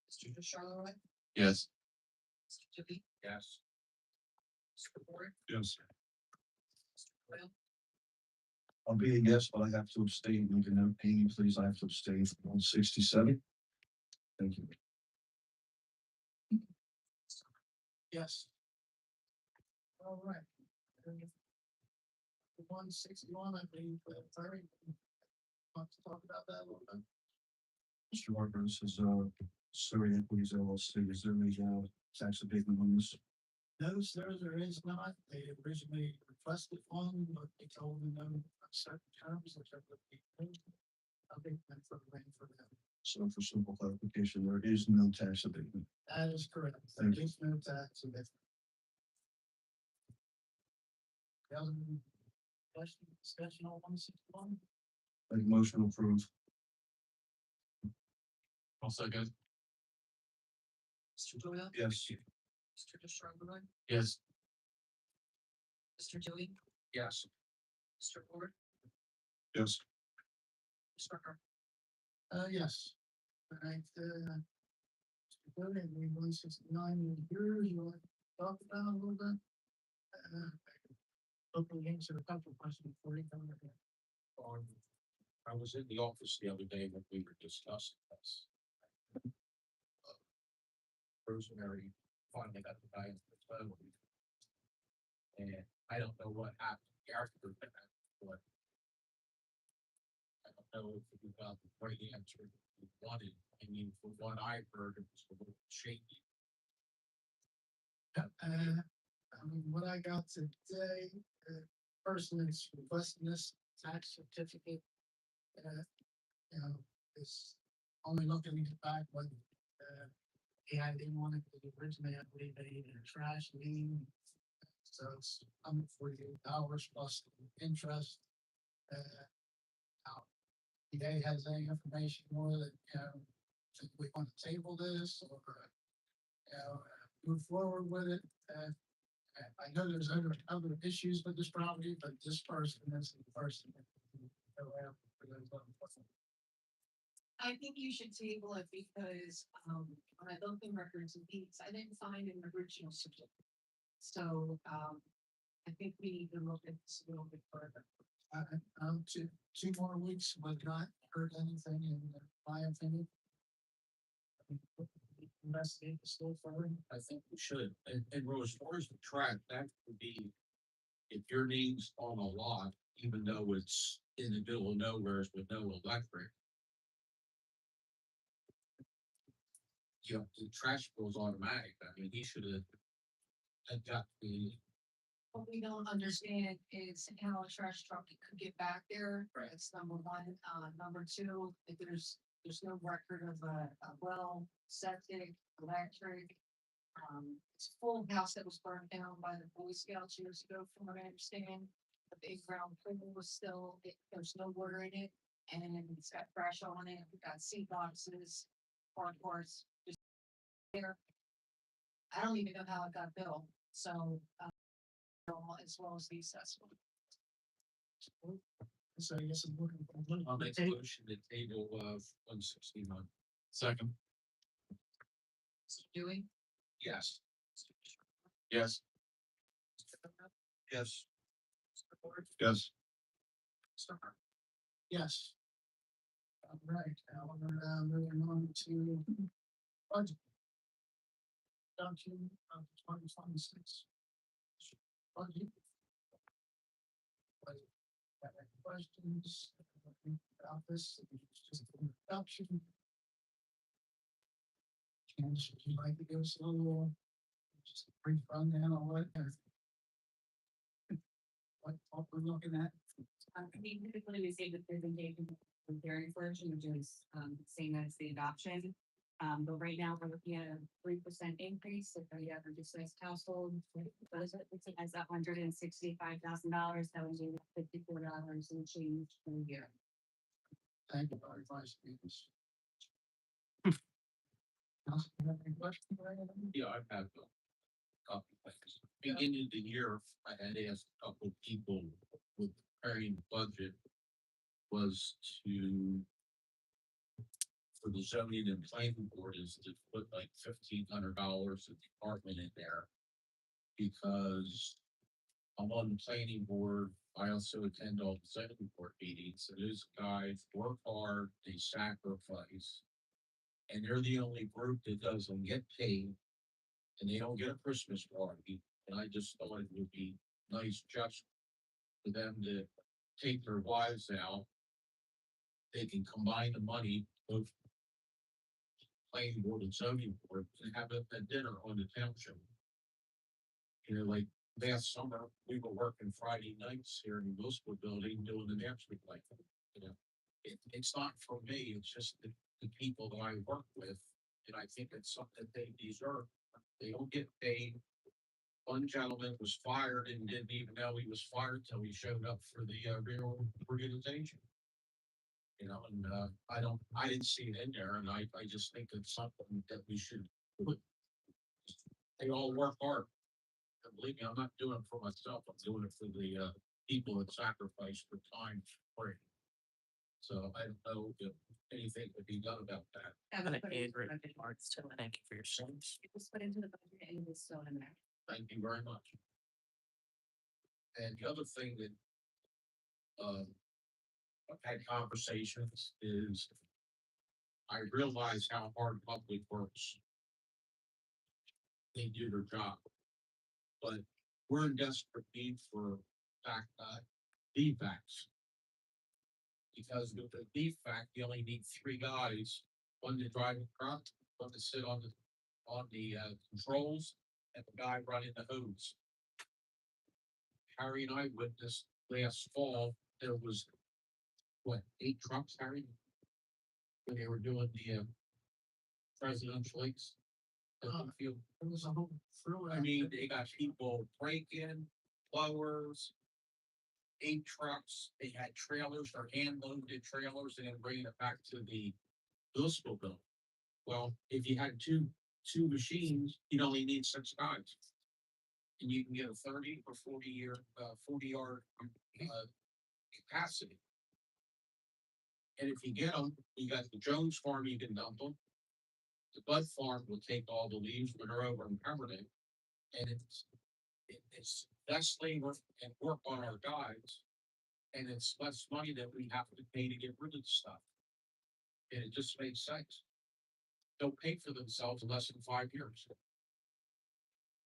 Mr. Charlotte, Yes. Mr. Tippy, Yes. Mr. Ward, Yes, Mr. Coyle, I'll be a yes, but I have to abstain. You can note, Amy, please, I have to abstain from 167. Thank you. Yes. All right. 161, I believe, Terry. Want to talk about that a little bit? Mr. Walker, this is, Surrey Equities LLC. Is there a, tax abatement on this? No, sir, there is not. They originally requested one, but they told me no on certain terms, which I would be. I think that's for the for them. So for simple clarification, there is no tax abatement. That is correct. Thank you. There's no tax abatement. Question, discussion on 161? Make motion approved. I'll second. Mr. Doyle? Yes. Mr. DeSharborough? Yes. Mr. Dewey? Yes. Mr. Ford? Yes, Mr. Rucker? Yes. All right, voting, we 169 years, you want to talk about a little bit? Hopefully answer a couple questions before you come in. I was in the office the other day when we were discussing this. Rosemary finally got the guy in the phone. And I don't know what happened after that, but I don't know if you got the right answer you wanted. I mean, from what I heard, it was a little shaky. I mean, what I got today, person is requesting this tax certificate. You know, is only looking back when, they wanted to originally, I believe they needed a trash lien. So it's $148 plus interest. Now, EA has any information more that, think we want to table this or, move forward with it. I know there's other issues with this property, but this person is the person. That go after for those other ones. I think you should table it because, when I looked in records and deeds, I didn't find an original certificate. So, I think we need to look at this a little bit further. Two more weeks would not hurt anything in my opinion. Investigate the still further. I think we should, and Rose, as far as the track, that would be. If your name's on a lot, even though it's in the middle of nowhere with no electric. You know, the trash bill's automatic, I mean, he should have. That got the, What we don't understand is how a trash truck could get back there. That's number one. Number two, if there's no record of a well, septic, electric. It's a full house that was burned down by the Boy Scouts years ago, from what I understand. The big ground pool was still, there's no water in it, and it's got trash on it. We got seat boxes, hardboards, just there. I don't even know how it got built, so, as well as the assessment. So I guess I'm looking for. I'll make a motion to table of 161. Second. Mr. Dewey? Yes. Yes. Yes. Mr. Ford? yes, Mr. Hart? Yes. All right, now we're moving on to budget. Document of 2026. Budget. Got any questions about this? It's just an introduction. Candace, would you like to give us a little, just a brief rundown on what we're looking at? I mean, typically we say the presentation with their version, which is same as the adoption. But right now we're looking at a 3% increase if the average sized household. Budget has $165,000, that would be $54 and change per year. Thank you, very much. Council, you have any questions? Yeah, I've had a couple things. Beginning of the year, I had asked a couple of people with preparing the budget was to. For the zoning and planning board is to put like $1,500 a department in there. Because I'm on the planning board, I also attend all the zoning board meetings, and those guys work hard, they sacrifice. And they're the only group that doesn't get paid. And they don't get a Christmas party, and I just thought it would be nice just for them to take their wives out. They can combine the money of planning board and zoning board and have a dinner on the township. You know, like last summer, we were working Friday nights here in the municipal building doing the naps like, you know, it's not for me, it's just the people that I work with. And I think it's something they deserve. They don't get paid. One gentleman was fired and didn't even know he was fired till he showed up for the reorganization. You know, and I didn't see it in there, and I just think it's something that we should put. They all work hard. And believe me, I'm not doing it for myself, I'm doing it for the people that sacrifice their time for it. So I don't know if anything could be done about that. Having a great remarks too. Thank you for your service. It was put into the budget and it was still in there. Thank you very much. And the other thing that, I've had conversations is I realize how hard public works. They do their job. But we're in desperate need for defects. Because with the defect, you only need three guys, one to drive the truck, one to sit on the controls, and the guy running the hose. Harry and I witnessed last fall, there was, what, 8 trucks, Harry? When they were doing the presidential leaks. It was a whole thrill. I mean, they got people breaking, blowers, 8 trucks, they had trailers or hand loaded trailers and then bringing it back to the municipal building. Well, if you had two machines, you'd only need 6 guys. And you can get a 30 or 40 yard capacity. And if you get them, you got the Jones farm, you can dump them. The Bud farm will take all the leaves when they're over in Pemberton. And it's less labor and work on our guys. And it's less money that we have to pay to get rid of the stuff. And it just makes sense. They'll pay for themselves in less than 5 years.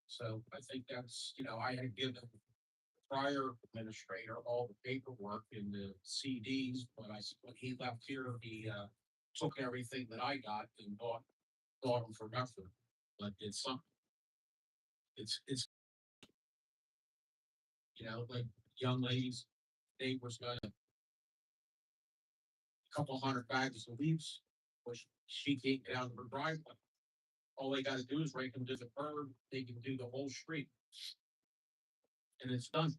So I think that's, I had given the prior administrator all the paperwork in the CDs, when he left here, he took everything that I got and bought them for nothing. But it's something. It's like young ladies, neighbors got a couple hundred bags of leaves, which she can't get out of her driveway. All they gotta do is rake them to the curb, they can do the whole street. And it's done.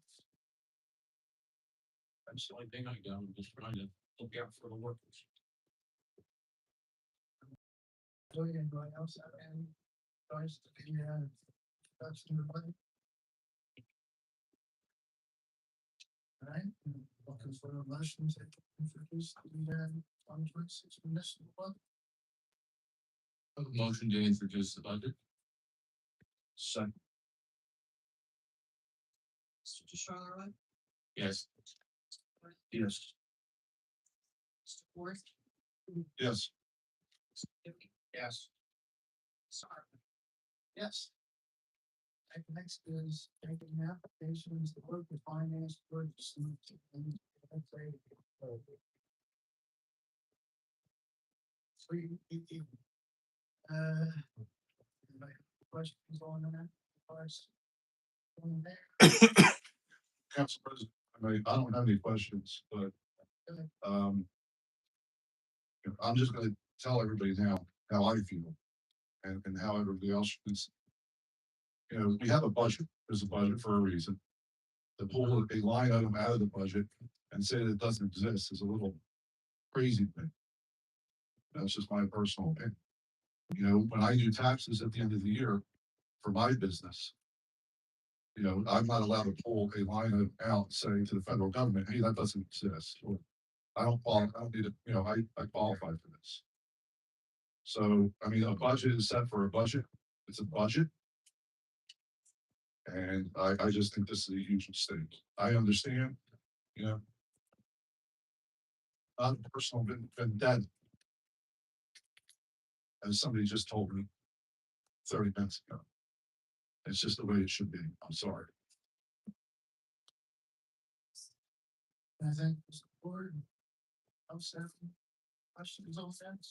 That's the only thing I do, I'm just trying to look out for the workers. Anybody else have any advice to the, that's in the budget? All right, looking for a motion to introduce the 2026 municipal budget. Motion to introduce the budget. Second. Mr. Charleroi, Yes. Yes. Mr. Forrest, Yes. Mr. Duffy, Yes. sorry. Yes. And next is taking the applications, the local finance purchase. Anybody have questions on that? First, on there? Council President, I don't have any questions, but, I'm just gonna tell everybody now how I feel and how everybody else is. We have a budget. There's a budget for a reason. To pull a line item out of the budget and say that it doesn't exist is a little crazy thing. That's just my personal opinion. When I do taxes at the end of the year for my business, I'm not allowed to pull a line item out and say to the federal government, hey, that doesn't exist. Or I don't need it, I qualify for this. So, a budget is set for a budget. It's a budget. And I just think this is a huge mistake. I understand, not a personal vendetta. As somebody just told me 30 minutes ago. It's just the way it should be. I'm sorry. I think the board. Questions on that?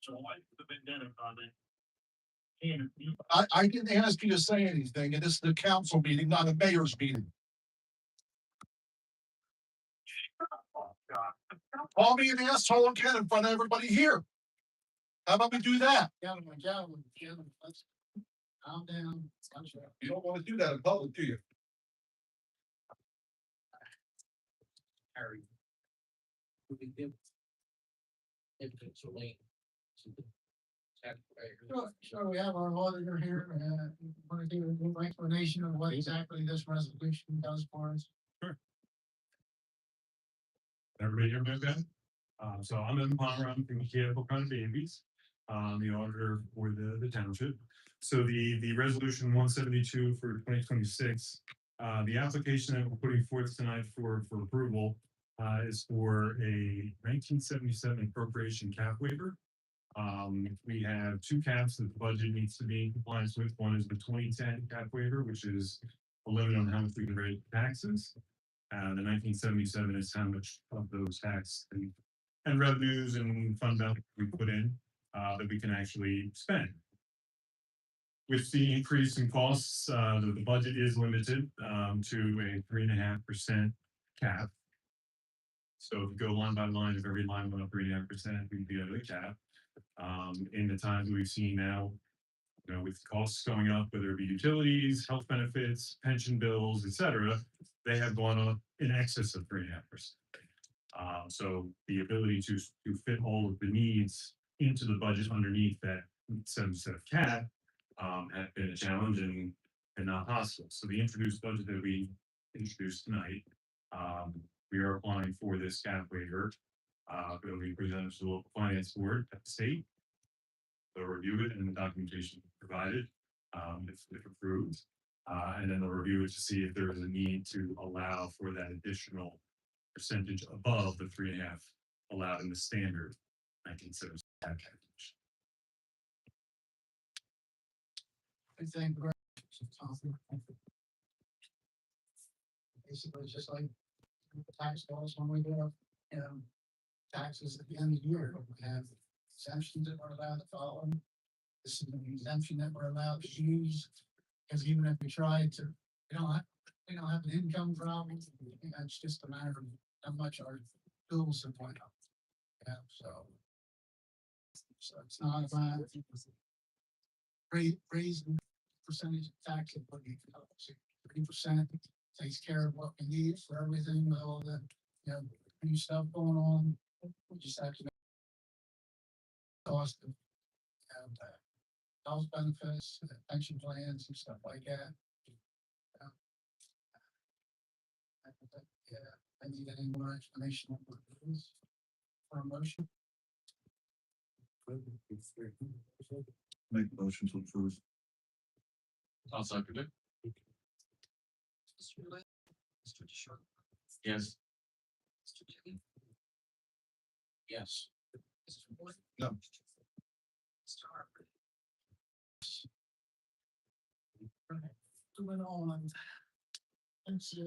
So why the vendetta on it? And you, I didn't ask you to say anything, and this is the council meeting, not a mayor's meeting. Call me an asshole again in front of everybody here. How about we do that? Gentlemen, let's calm down. You don't wanna do that in public, do you? Harry. Would we give evidence relating to the taxpayer? Sure, we have our auditor here, want to give a little explanation of what exactly this resolution does for us. Everybody hear me okay? So I'm in Palmer, I'm from Mechanical Kind of Babies, the auditor for the township. So the resolution 172 for 2026, the application that we're putting forth tonight for approval is for a 1977 appropriation cap waiver. We have two caps that the budget needs to be in compliance with. One is the 2010 cap waiver, which is a limit on how much we can raise taxes. The 1977 is how much of those tax and revenues and fund balance we put in that we can actually spend. With the increase in costs, the budget is limited to a 3.5% cap. So if you go line by line, if every line went up 3.5%, we'd be at a cap. In the times we've seen now, you know, with costs going up, whether it be utilities, health benefits, pension bills, etc., they have gone up in excess of 3.5%. So the ability to fit all of the needs into the budget underneath that 7% cap have been a challenge and not possible. So the introduced budget that we introduced tonight, we are applying for this cap waiver. It'll be presented to the local finance board at the state. They'll review it and the documentation provided, if approved. And then they'll review it to see if there is a need to allow for that additional percentage above the 3.5 allowed in the standard 1970 calculation. I think. Basically, it's just like the tax laws when we do, taxes at the end of the year, we have exemptions that we're allowed to follow. This is an exemption that we're allowed to use, because even if we try to, we don't have an income problem, it's just a matter of how much our bills have went up. Yeah, so it's not about raising percentage of tax, but 30% takes care of what we need for everything, with all the, new stuff going on. We just have to cost of health benefits, pension plans and stuff like that. I need any more explanation on what it is for a motion. Make a motion to approve. I'll second it. Mr. DeShawn. Yes. Mr. Kelly. Yes. Mr. Boyd. No. Mr. Harper. Moving on. Let's see.